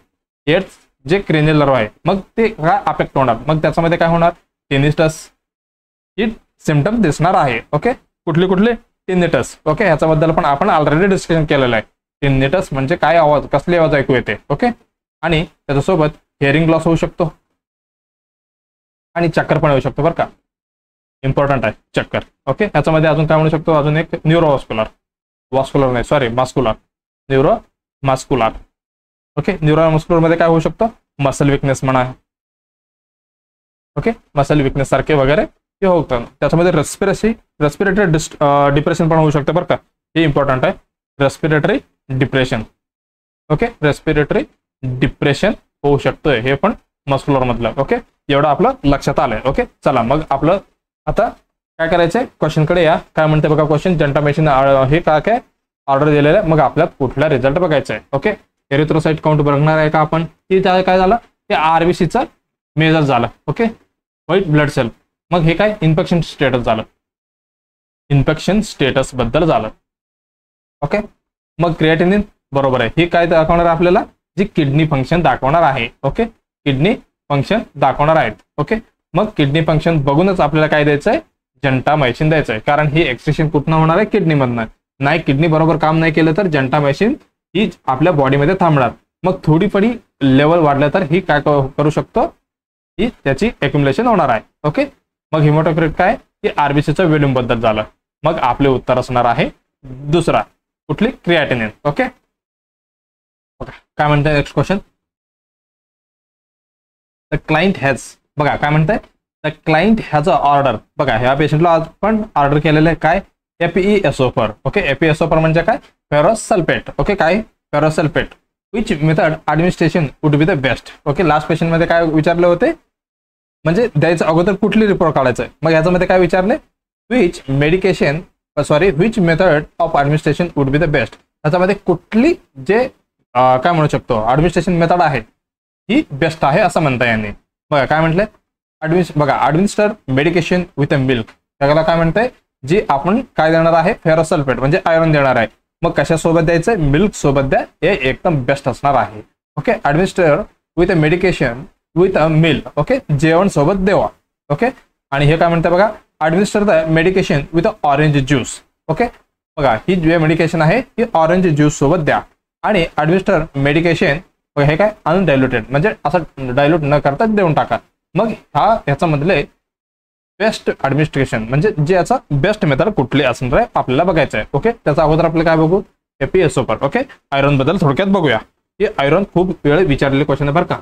[SPEAKER 1] 8th जे क्रेनियल नर्व आहे मग ते काय अफेक्ट होणार, मग त्याच्यामध्ये काय होणार, टिनिटस ही सिम्पटम दिसणार आहे. ओके, कुठले टिनिटस. ओके, ह्याच्याबद्दल पण आपण ऑलरेडी डिस्कशन केलेलं आहे. टिनिटस म्हणजे काय आवाज, कसले आवाज ऐकू येते. ओके, आणि त्याच्यासोबत हिअरिंग लॉस होऊ शकतो आणि चक्कर पण येऊ शकतो बरं का, इम्पॉर्टंट आहे चक्कर. ओके, ह्याच्यामध्ये अजून काय म्हणू शकतो, अजून एक न्यूरोमस्क्युलर. ओके, न्यूरोमस्क्युलर मध्ये काय होऊ शकतं, मसल विकनेस म्हणा. ओके, मसल विकनेस सारखे वगैरे हे होतं. त्याच्यामध्ये रेस्पिरेटरी डिप्रेशन पण होऊ शकतं बरं का, हे इम्पॉर्टंट आहे. Respiratory depression. Okay, respiratory depression होऊ शकतं, हे पण मस्क्युलर मधलं. ओके, एवढं आपलं लक्षात आलंय. ओके, चला मग आपलं आता काय करायचंय, क्वेश्चनकडे या. काय म्हणते बघा क्वेश्चन, जंटामायसिन हे काय ऑर्डर दिलेलं आहे, मग आपल्याला कुठला रिझल्ट बघायचा आहे. ओके, एरिथ्रोसाइट काउंट बघणार आहे का आपण, की काय झालं, ते आरबीसीचं मेजर झालं. Okay, white blood cell. मग हे काय, इन्फेक्शन स्टेटस झालं, इन्फेक्शन स्टेटस बद्दल झालं. ओके, मग क्रिएटिनिन बरोबर आहे, हे काय दाखवणार आपल्याला, जी किडनी फंक्शन दाखवणार आहे. ओके, किडनी फंक्शन दाखवणार आहेत. ओके, मग किडनी फंक्शन बघूनच आपल्याला काय द्यायचंय, जंटामायसिन द्यायचंय, कारण ही एक्सक्रीशन कुठनं होणार आहे, किडनीमधनं. नाही, किडनी बरोबर काम नाही केलं तर जंटामायसिन ही आपल्या बॉडीमध्ये थांबणार. मग थोडी लेवल वाढलं तर ही काय करू शकतो, ही त्याची एक्युम्युलेशन होणार आहे. ओके, मग हिमोटोक्रिट काय, की आरबीसीच्या व्हॉल्यूम बद्दल झालं. मग आपले उत्तर असणार आहे दुसरा, कुठली, क्रिएटिनिन. ओके, काय म्हणताय next question, the client has, बघा काय म्हणताय, the client has a order. बघा ह्या पेशंटला आपण ऑर्डर केलेलं आहे काय, एपीएसओफर. ओके, एपीएसओफर म्हणजे काय, फेरस सल्फेट. ओके, काय, ferrous sulphate. Which method administration would be the best. Okay, last patient मध्ये काय विचारले होते, म्हणजे द्यायचं अगोदर कुठली रिपोर्ट काढायचं. मग याच्यामध्ये काय विचारले, which method of administration would be the best. याच्यामध्ये कुठली जे काय म्हणू शकतो ॲडमिनिस्ट्रेशन मेथड आहे ही बेस्ट आहे असं म्हणता येईल. बघा काय म्हटलंय, administer medication with a milk. त्याला काय म्हणतंय, जी आपण काय देणार आहे, फेरस सल्फेट म्हणजे आयरन देणार आहे. मग कशासोबत द्यायचं, मिल्क सोबत द्या, हे एकदम बेस्ट असणार आहे. Okay, administer with a medication with a milk. Okay, जेवण सोबत देवा. ओके, आणि हे काय म्हणतं बघा, administer the medication with a orange juice. Okay, बघा ही जे मेडिकेशन आहे ही ऑरेंज ज्यूस सोबत द्या. आणि ॲडमिनिस्टर मेडिकेशन हे काय, अनडायल्युटेड म्हणजे असं डायल्यूट न करता देऊन टाका. मग ह्याच्यामधले बेस्ट ॲडमिनिस्ट्रेशन म्हणजे जे याचा बेस्ट मेथड कुठली असणार आहे आपल्याला बघायचं आहे. ओके, त्याचा अगोदर आपल्याला काय बघू, एपीएसओफर. ओके, आयरन बद्दल थोडक्यात बघूया. हे आयरॉन खूप वेळ विचारलेले क्वेश्चन आहे बरं का.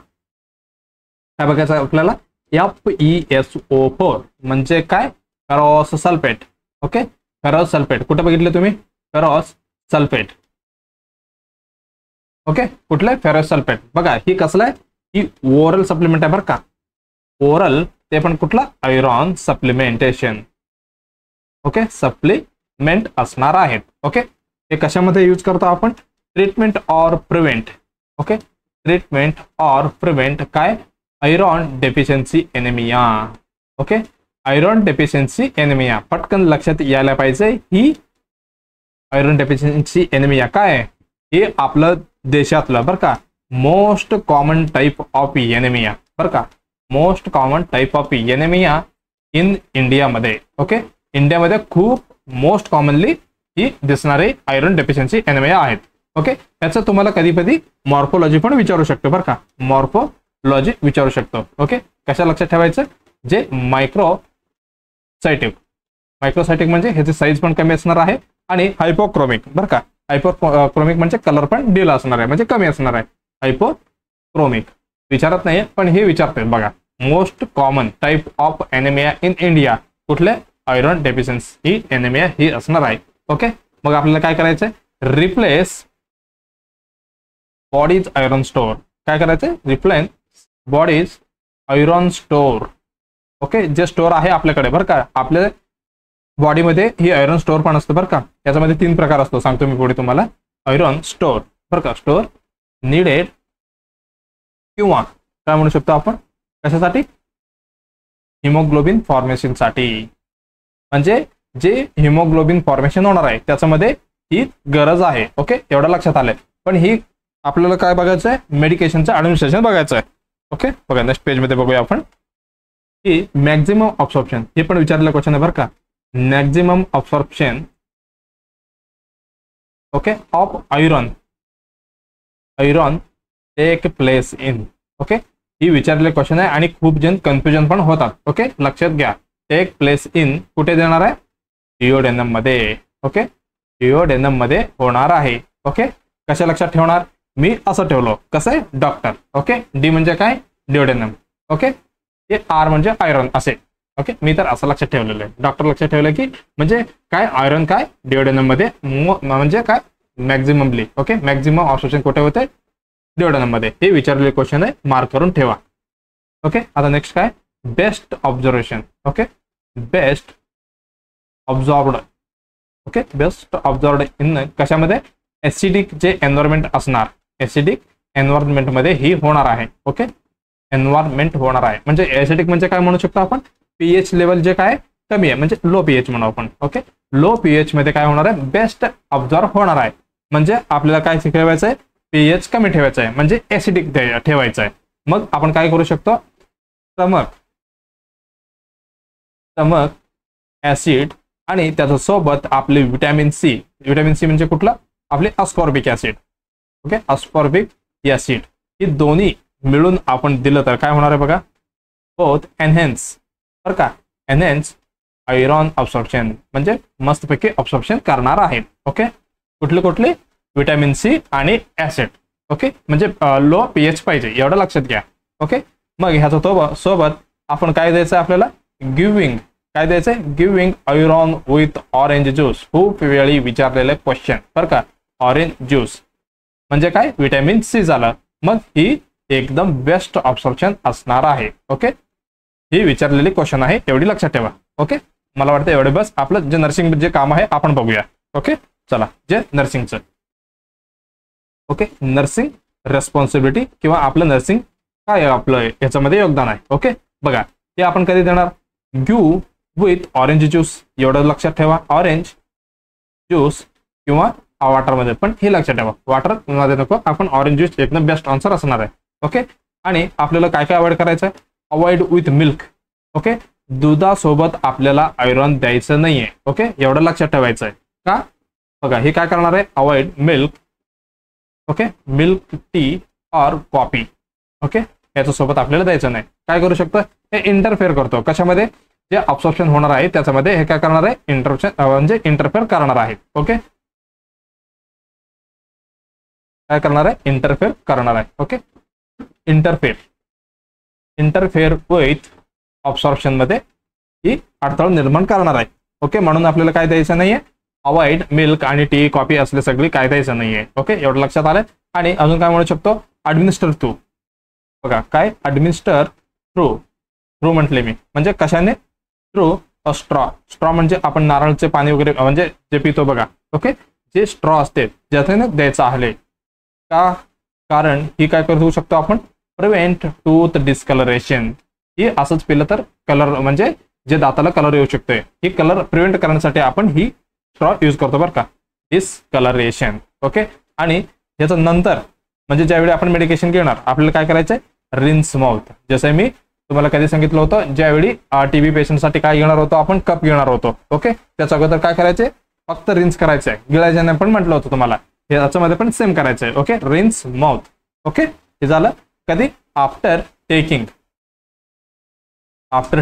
[SPEAKER 1] काय बघायचं आपल्याला, FeSO4 म्हणजे काय, ferrous sulphate. Okay, ferrous sulphate कुठे बघितले तुम्ही, फेरस सल्फेट. ओके, कुठलं फेरस सल्फेट बघा. ही कसलं आहे, ही ओरल सप्लिमेंट आहे बरं का. ओरल ते पण कुठलं, आयरॉन सप्लिमेंटेशन. ओके, सप्लिमेंट असणार आहेत. ओके, हे कशामध्ये यूज करतो आपण, treatment or prevent. Okay, treatment or prevent काय, iron deficiency anaemia. Okay, iron deficiency anaemia पटकन लक्षात यायला पाहिजे. ही आयरॉन डेफिशियन्सी एनेमिया काय, हे आपलं देशातलं बरं का most common type of anaemia बरं का, most common type of anaemia in इंडियामध्ये. ओके, इंडियामध्ये खूप मोस्ट कॉमनली ही दिसणारी आयरन डेफिशियन्सी एनेमिया आहेत. ओके, याचं तुम्हाला कधी कधी मॉर्फोलॉजी पण विचारू शकतो बरं का, मॉर्फोलॉजी विचारू शकतो. ओके, कशा लक्षात ठेवायचं, जे मायक्रोसायटिक. मायक्रोसायटिक म्हणजे ह्याची साईज पण कमी असणार आहे आणि हायपोक्रोमिक बरं का. हायपोक्रोमिक म्हणजे कलर पण डील असणार आहे, म्हणजे कमी असणार आहे. हायपोक्रोमिक विचारत नाही पण हे विचारते बघा. Most common type of anaemia in India कुठले, आयरन डेफिशियन्सी एनेमिया ही असणार आहे. ओके, मग आपल्याला काय करायचंय, रिप्लेस बॉडीज आयरन स्टोअर. काय करायचंय, replace bodies iron store. Okay, जे स्टोअर आहे आपल्याकडे बरं का, आपल्या बॉडीमध्ये ही आयरन स्टोअर पण असतं बरं का. याच्यामध्ये 3 प्रकार असतो, सांगतो मी पुढे तुम्हाला. आयरन स्टोअर बरं का, स्टोअर नीडेड किंवा काय म्हणू शकतो आपण, कशासाठी, हिमोग्लोबिन फॉर्मेशनसाठी. म्हणजे जे हिमोग्लोबिन फॉर्मेशन होणार आहे त्याच्यामध्ये ही गरज आहे. ओके, एवढं लक्षात आलंय. पण ही आपल्याला काय बघायचं आहे, मेडिकेशनचं ॲडमिनिस्ट्रेशन बघायचं आहे. ओके, बघा नेक्स्ट पेजमध्ये बघूया आपण की मॅक्झिमम अब्सॉर्प्शन. हे पण विचारलेलं क्वेश्चन आहे बरं का, maximum absorption. Okay, of iron take place in. Okay, ही विचारलेले क्वेश्चन आहे आणि खूप जण कन्फ्युजन पण होतात. ओके, लक्षात घ्या, टेक प्लेस इन कुठे देणार आहे, डिओडेनम मध्ये. ओके, डिओडेनम मध्ये होणार आहे. ओके, कशा लक्षात ठेवणार, मी असं ठेवलो, कसं आहे, डॉक्टर. ओके, डी म्हणजे काय, डिओडेनम. ओके, हे आर म्हणजे आयरन असे. ओके, मी तर असं लक्षात ठेवलेलं आहे, डॉक्टर लक्षात ठेवलं की म्हणजे काय, आयरन काय, डिओडेनम मध्ये म्हणजे काय, मॅक्झिममली. ओके, मॅक्झिमम ऑब्सॉर्प्शन कुठे होते, डिओडेनम मध्ये. हे विचारलेले क्वेश्चन आहे, मार्क करून ठेवा. ओके, आता नेक्स्ट काय, best observation. Okay, best absorbed. Okay, best observed in कशामध्ये, ऍसिडिक जे एन्व्हायरमेंट असणार, ऍसिडिक एन्व्हायरमेंट मध्ये ही होणार आहे. ओके, एन्व्हायरमेंट होणार आहे म्हणजे ऍसिडिक म्हणजे काय म्हणू शकतो आपण, पीएच लेवल जे काय कमी आहे म्हणजे लो पीएच म्हणू आपण. ओके, लो पीएच मध्ये काय होणार आहे, बेस्ट ऑब्झर्व होणार आहे. म्हणजे आपल्याला काय ठेवायचं आहे, पीएच कमी ठेवायचं आहे म्हणजे ऍसिडिक ठेवायचं आहे. मग आपण काय करू शकतो, स्टमक ऍसिड आणि त्याच्या सोबत आपले विटॅमिन सी. विटॅमिन सी म्हणजे कुठलं, आपले ascorbic acid. Okay, ascorbic acid ही दोन्ही मिळून आपण दिलं तर काय होणार आहे बघा, बोथ एनहेन्स बरं का, एनहेन्स आयरॉन अब्सॉर्प्शन म्हणजे मस्तपैकी अब्सॉर्प्शन करणार आहेत. ओके, कुठले विटॅमिन सी आणि ऍसिड. ओके, म्हणजे लो पीएच पाहिजे एवढं लक्षात घ्या. ओके, मग ह्याचा तो सोबत आपण काय द्यायचं आपल्याला, गिविंग. काय द्यायचंय, giving iron with orange juice. खूप वेळी विचारलेले क्वेश्चन बरं का, ऑरेंज ज्यूस म्हणजे काय, विटॅमिन सी झालं. मग ही एकदम बेस्ट ऑब्झर्वेशन असणार आहे. ओके, ही विचारलेली क्वेश्चन आहे, एवढी लक्षात ठेवा. ओके, मला वाटतं एवढे बस. आपलं जे नर्सिंग जे काम आहे आपण बघूया. ओके, चला, जे नर्सिंगचं. ओके, नर्सिंग रेस्पॉन्सिबिलिटी किंवा आपलं नर्सिंग काय आपलं याच्यामध्ये योगदान आहे. ओके, बघा ते आपण कधी देणार, गिव्ह विथ ऑरेंज ज्यूस. एवढं लक्षात ठेवा, ऑरेंज ज्यूस किंवा वॉटरमध्ये. पण हे लक्षात ठेवा, वॉटर मध्ये नको, आपण ऑरेंज ज्यूस एकदम बेस्ट आन्सर असणार आहे. ओके, आणि आपल्याला काय काय अवॉइड करायचं आहे, अवॉइड विथ मिल्क. ओके, दुधासोबत आपल्याला आयरॉन द्यायचं नाहीये. ओके, एवढं लक्षात ठेवायचं आहे का, बघा हे काय करणार आहे, avoid milk. Okay, milk, T और कॉफी. ओके, याच्यासोबत आपल्याला द्यायचं नाही. काय करू शकतं, हे इंटरफेअर करतो कशामध्ये, जे अब्सॉर्प्शन होणार आहे त्याच्यामध्ये हे काय करणार आहे, इंटरप्शन म्हणजे इंटरफेअर करणार आहे. ओके, काय करणार आहे, इंटरफेअर करणार आहे. ओके, इंटरफेअर विथ ऑब्सॉर्प्शन मध्ये ही अडथळा निर्माण करणार आहे. ओके, म्हणून आपल्याला काय द्यायचं नाहीये, अवॉइड मिल्क आणि टी कॉफी असले सगळी काय द्यायचं नाहीये. ओके, एवढं लक्षात आलं. आणि अजून काय म्हणू शकतो, ॲडमिनिस्टर थ्रू. बघा काय, ॲडमिनिस्टर थ्रू म्हटले मी, म्हणजे कशाने, थ्रू अ स्ट्रॉ म्हणजे आपण नारळचे पाणी वगैरे म्हणजे जे पितो बघा. ओके, जे स्ट्रॉ असते ज्याच्याने द्यायचं आहे का, कारण ही काय करू शकतो आपण, प्रिव्हेंट टूथ डिस्कलरेशन. ही असंच पिलं तर कलर म्हणजे जे दाताला कलर येऊ शकतोय, ही कलर प्रिव्हेंट करण्यासाठी आपण ही स्ट्रॉ यूज करतो बरं का, डिस्कलरेशन. ओके, आणि ह्याचं नंतर म्हणजे ज्यावेळी आपण मेडिकेशन घेणार आपल्याला काय करायचंय, रिन्स माउथ. जसं मी तुम्हाला कधी सांगितलं होतं, ज्यावेळी टीबी पेशंटसाठी काय घेणार होतो आपण, कप घेणार होतो. ओके, त्याच्या अगोदर काय करायचे, फक्त रिन्स करायचंय. गिळायच्याने पण म्हटलं होतं तुम्हाला, याच्यामध्ये पण सेम करायचंय. Okay, rinse mouth. ओके, हे झालं कधी, आफ्टर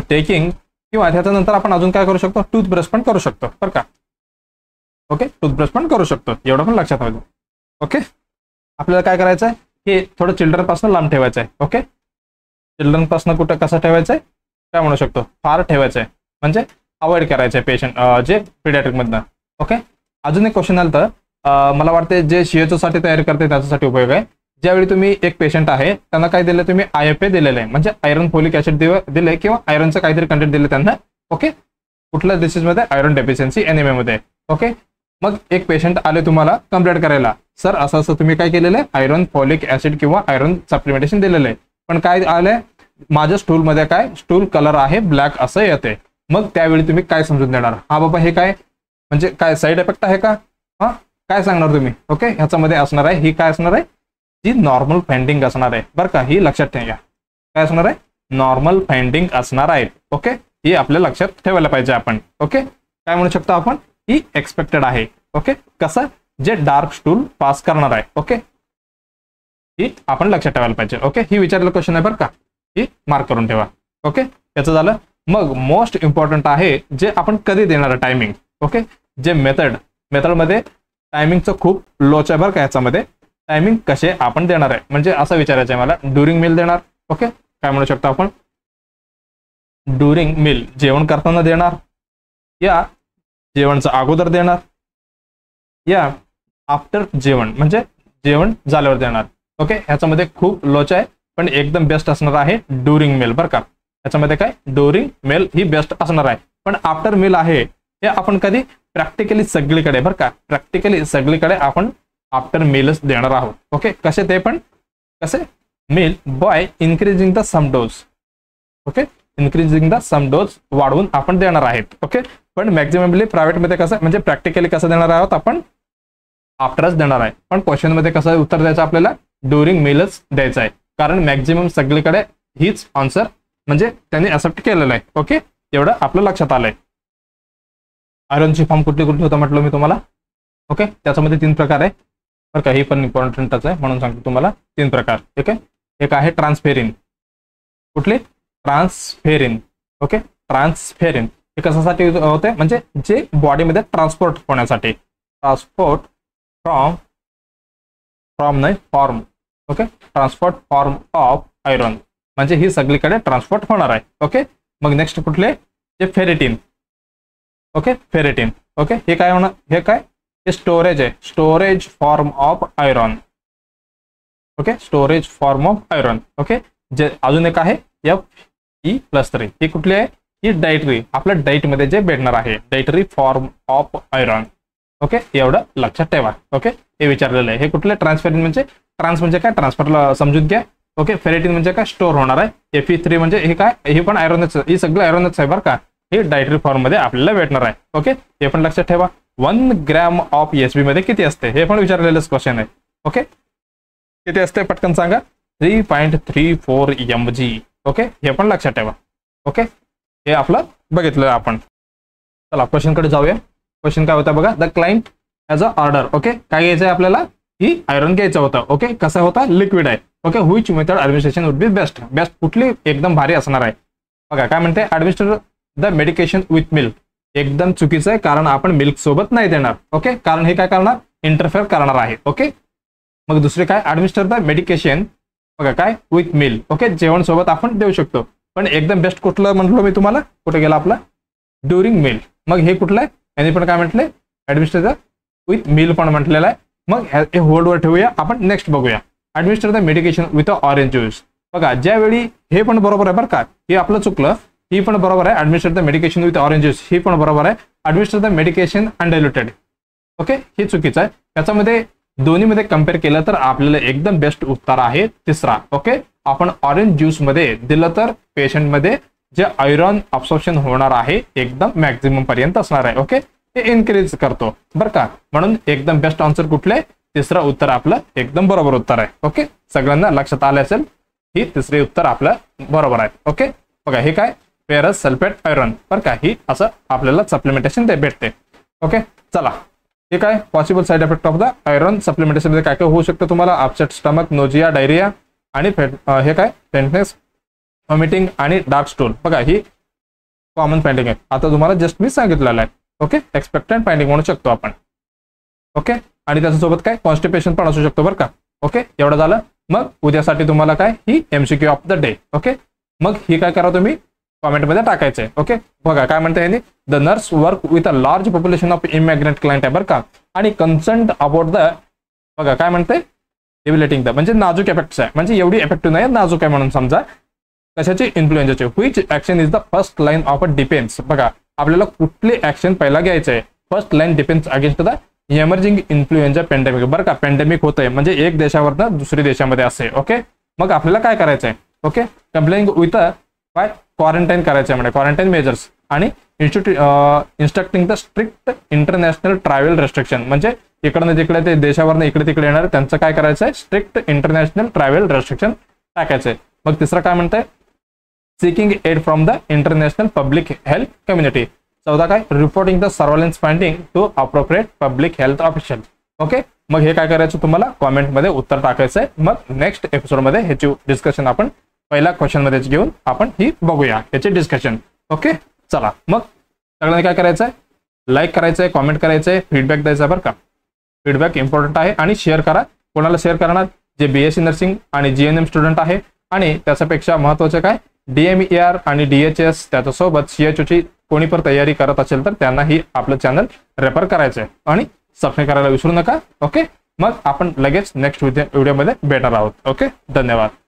[SPEAKER 1] टेकिंग किंवा त्याच्यानंतर आपण अजून काय करू शकतो, टूथब्रश पण करू शकतो बरं का. ओके, टूथब्रश पण करू शकतो, एवढं पण लक्षात पाहिजे. ओके, आपल्याला काय करायचं आहे, हे थोडं चिल्ड्रन पासून लांब ठेवायचं आहे. ओके, चिल्ड्रन पासून कुठं कसं ठेवायचं आहे, काय म्हणू शकतो, फार ठेवायचं आहे, म्हणजे अवॉइड करायचं आहे पेशंट जे पिडियाट्रिक मधनं. ओके, अजून एक क्वेश्चन आलं तर मला वाटते जे CHO साठी तयारी करते त्याच्यासाठी उपयोग आहे. ज्यावेळी तुम्ही एक पेशंट आहे त्यांना काय दिलं तुम्ही, IFA दिलेलं आहे, म्हणजे आयरन फोलिक ऍसिड दिले किंवा आयरनचं काहीतरी कंटेंट दिले त्यांना. ओके, कुठल्या डिसीजमध्ये, आयरन डेफिशियन्सी एनिमिया मध्ये. ओके, मग एक पेशंट आले तुम्हाला कंप्लेंट करायला, सर असं असं तुम्ही काय केलेलं आहे, आयरन फॉलिक ऍसिड किंवा आयरन सप्लिमेंटेशन दिलेलं आहे, पण काय आलंय, माझ्या स्टूल मध्ये काय, स्टूल कलर आहे ब्लॅक असं येते. मग त्यावेळी तुम्ही काय समजून देणार, हा बाबा हे काय म्हणजे काय साईड इफेक्ट आहे का, हा काय सांगणार तुम्ही. ओके, ह्याच्यामध्ये असणार आहे, ही काय असणार आहे, जी नॉर्मल फाइंडिंग असणार आहे बरं का, ही लक्षात ठेवा. काय असणार आहे, नॉर्मल फाइंडिंग असणार आहे. ओके, ही आपल्या लक्षात ठेवायला पाहिजे आपण. ओके, काय म्हणू शकतो आपण, ही एक्सपेक्टेड आहे. ओके, कसं, जे डार्क स्टूल पास करणार आहे. ओके, ही आपण लक्षात ठेवायला पाहिजे. ओके, ही विचारलेलं क्वेश्चन आहे बरं का, ही मार्क करून ठेवा. ओके, याचं झालं. मग मोस्ट इम्पॉर्टंट आहे जे आपण कधी देणार टायमिंग. ओके, जे मेथडमध्ये टायमिंगचं खूप लोच आहे बरं का, याच्यामध्ये टायमिंग कसे आपण देणार आहे, म्हणजे असं विचारायचं आहे मला, ड्युरिंग मील देणार. ओके, काय म्हणू शकतो आपण, ड्युरिंग मील जेवण करताना देणार, या जेवणचं अगोदर देणार, या आफ्टर जेवण म्हणजे जेवण झाल्यावर देणार. ओके, ह्याच्यामध्ये खूप लोच आहे, पण एकदम बेस्ट असणार आहे ड्युरिंग मील बरं का. ह्याच्यामध्ये काय, ड्युरिंग मील ही बेस्ट असणार आहे. पण आफ्टर मील आहे हे आपण कधी प्रॅक्टिकली सगळीकडे बरं का, प्रॅक्टिकली सगळीकडे आपण आफ्टर मीलच देणार आहोत. ओके, कसे ते पण कसे, meal by increasing the some dose. Okay, increasing the some dose वाढवून आपण देणार आहेत. ओके, पण मॅक्झिममली प्रायव्हेटमध्ये कसं म्हणजे प्रॅक्टिकली कसं देणार आहोत आपण, आफ्टरच देणार आहे. पण क्वेश्चन मध्ये कसं उत्तर द्यायचं आपल्याला, ड्युरिंग मीलच द्यायचं आहे, कारण मॅक्झिमम सगळीकडे हीच आन्सर म्हणजे त्यांनी एक्सेप्ट केलेलं आहे. ओके, एवढं आपलं लक्षात आलंय. आयरनची फॉर्म कुठली कुठली होतं म्हटलं मी तुम्हाला. ओके, त्याच्यामध्ये 3 प्रकार आहे बरं का, ही पण इम्पॉर्टंटच आहे म्हणून सांगतो तुम्हाला 3 प्रकार. ओके, एक आहे ट्रान्सफेरिन. कुठली, ट्रान्सफेरिन. ओके, ट्रान्सफेरिन हे कशासाठी होते, म्हणजे जे बॉडीमध्ये ट्रान्सपोर्ट होण्यासाठी, ट्रान्सपोर्ट फ्रॉम नाही form. Okay, transport form of iron म्हणजे ही सगळीकडे ट्रान्सपोर्ट होणार आहे. ओके, मग नेक्स्ट कुठले, जे फेरेटिन. Okay, ferritin. ओके, हे काय होणार, हे काय, हे स्टोरेज आहे, storage form of iron. Okay, storage form of iron. Okay, जे अजून एक आहे Fe+3. ही कुठली आहे, ही डायटरी, आपल्या डाईट मध्ये जे भेटणार आहे, dietary form of iron. Okay, एवढं लक्षात ठेवा. ओके, हे विचारलेलं आहे. हे कुठले, ट्रान्सफेरिन म्हणजे, ट्रान्स म्हणजे काय, ट्रान्सफरला समजून घ्या. ओके, फेरेटिन म्हणजे काय, स्टोर होणार आहे. Fe3 म्हणजे हे काय, हे पण आयरनच, ही सगळं आयरनच आहे बरं का, हे डायटरी फॉर्म मध्ये आपल्याला भेटणार आहे. ओके, हे पण लक्षात ठेवा. 1 ग्रॅम ऑफ SB मध्ये किती असते, हे पण विचारलेलंच क्वेश्चन आहे. ओके, किती असते पटकन सांगा, 3.34 mg. ओके, हे पण लक्षात ठेवा. ओके, हे आपलं बघितलं आपण. चला क्वेश्चन कडे जाऊया. क्वेश्चन काय होता बघा, the client as a order. Okay, काय घ्यायचं आहे आपल्याला, ही आयरन घ्यायचं होतं. ओके, कसा होता, लिक्विड आहे. Okay, which method administration would be best. Best कुठली एकदम भारी असणार आहे बघा. काय म्हणते, administer the medication with milk. एकदम चुकीचं आहे, कारण आपण मिल्क सोबत नाही देणार. ओके, कारण हे काय करणार, इंटरफेअर करणार आहे. ओके, मग दुसरे काय, ऍडमिनिस्टर द मेडिकेशन बघा काय विथ मील. ओके, जेवण सोबत आपण देऊ शकतो. पण एकदम बेस्ट कुठलं म्हटलं मी तुम्हाला, कुठे गेला आपला ड्युरिंग मील. मग हे कुठलं आहे, यांनी पण काय म्हटलंय ऍडमिनिस्टर द विथ मील पण म्हटलेलं आहे. मग हे होल्डवर ठेवूया, आपण नेक्स्ट बघूया. Administer the medication with orange juice. बघा ज्यावेळी हे पण बरोबर आहे बरं का, हे आपलं चुकलं, ही पण बरोबर आहे. Administer the medication with orange juice ही पण बरोबर आहे. Administer the medication undiluted, okay, हे चुकीचं आहे. याच्यामध्ये दोन्हीमध्ये कम्पेअर केलं तर आपल्याला एकदम बेस्ट उत्तर आहे तिसरा. ओके, आपण ऑरेंज ज्यूस मध्ये दिलं तर पेशंटमध्ये जे आयरन अब्सॉर्प्शन होणार आहे एकदम मॅक्झिमम पर्यंत असणार आहे. ओके, हे इन्क्रीज करतो बरं का. म्हणून एकदम बेस्ट आन्सर कुठले, तिसरं उत्तर आपलं एकदम बरोबर उत्तर आहे. ओके, सगळ्यांना लक्षात आलं असेल, ही तिसरे उत्तर आपलं बरोबर आहे. ओके, बघा हे काय फेरस सल्फेट आयरन बरं का, ही असं आपल्याला सप्लिमेंटेशन भेटते. ओके, चला हे काय possible side effect of the iron supplementation मध्ये काय काय होऊ शकतं तुम्हाला, अपसेट स्टमक, नोजिया, डायरिया आणि हे काय फेंटनेस, व्हॉमिटिंग आणि डार्क स्टूल. बघा ही कॉमन फाइंडिंग आहे. आता तुम्हाला जस्ट मी सांगितलेलं आहे. ओके, एक्सपेक्टेड फाइंडिंग म्हणू शकतो आपण. ओके, आणि त्याच्यासोबत काय कॉन्स्टिपेशन पण असू शकतो बरं का. ओके, एवढं झालं. मग उद्यासाठी तुम्हाला काय ही MCQ of the day. Okay, मग ही काय करा तुम्ही कॉमेंटमध्ये टाकायचंय. ओके, बघा काय म्हणते यांनी, the nurse work with a large population of immigrant client आहे बरं का, आणि कन्सर्न अबाउट द बघा काय म्हणते डेव्हिलेटिंग द म्हणजे नाजूक इफेक्ट्स आहे, म्हणजे एवढी इफेक्टिव्ह नाही, नाजूक आहे म्हणून समजा. कशाची, इन्फ्लुएन्झाचे. Which action is the first line of a defence. बघा आपल्याला कुठली ऍक्शन पहिला घ्यायचं आहे, first line defence against the emerging influenza pandemic. बरं का, पेंडेमिक होतंय म्हणजे एक देशावरनं दुसऱ्या देशामध्ये असे. ओके, मग आपल्याला काय करायचं आहे, ओके, कंप्लेनिंग विथ काय क्वारंटाईन करायचं आहे म्हणजे क्वारंटाईन मेजर्स, आणि instructing the strict international travel restriction, म्हणजे इकडनं तिकडे ते देशावरनं इकडे तिकडे येणार त्यांचं काय करायचं आहे, स्ट्रिक्ट इंटरनॅशनल ट्रॅव्हल रेस्ट्रिक्शन टाकायचं आहे. मग तिसरं काय म्हणतंय, seeking aid from the international public health community. चौदा काय, reporting the surveillance finding to appropriate public health official. Okay, मग हे काय करायचं तुम्हाला कॉमेंटमध्ये उत्तर टाकायचं आहे. मग नेक्स्ट एपिसोडमध्ये ह्याची डिस्कशन आपण पहिल्या क्वेश्चन मध्ये घेऊन आपण ही बघूया याचे डिस्कशन. ओके, चला मग सगळ्यांनी काय करायचं आहे, लाईक करायचं आहे, कॉमेंट करायचं आहे, फीडबॅक द्यायचा बरं का. फीडबॅक इम्पॉर्टंट आहे. आणि शेअर करा. कोणाला शेअर करणार, जे BSc नर्सिंग आणि GNM स्टुडंट आहे, आणि त्याच्यापेक्षा महत्त्वाचं काय DMER आणि DHS त्याच्यासोबत CHO ची कोणी पण तयारी करत असेल तर त्यांनाही आपलं चॅनल रेफर करायचं आहे आणि सबस्क्राईब करायला विसरू नका. ओके, मग आपण लगेच नेक्स्ट व्हिडिओमध्ये भेटणार आहोत. ओके, धन्यवाद.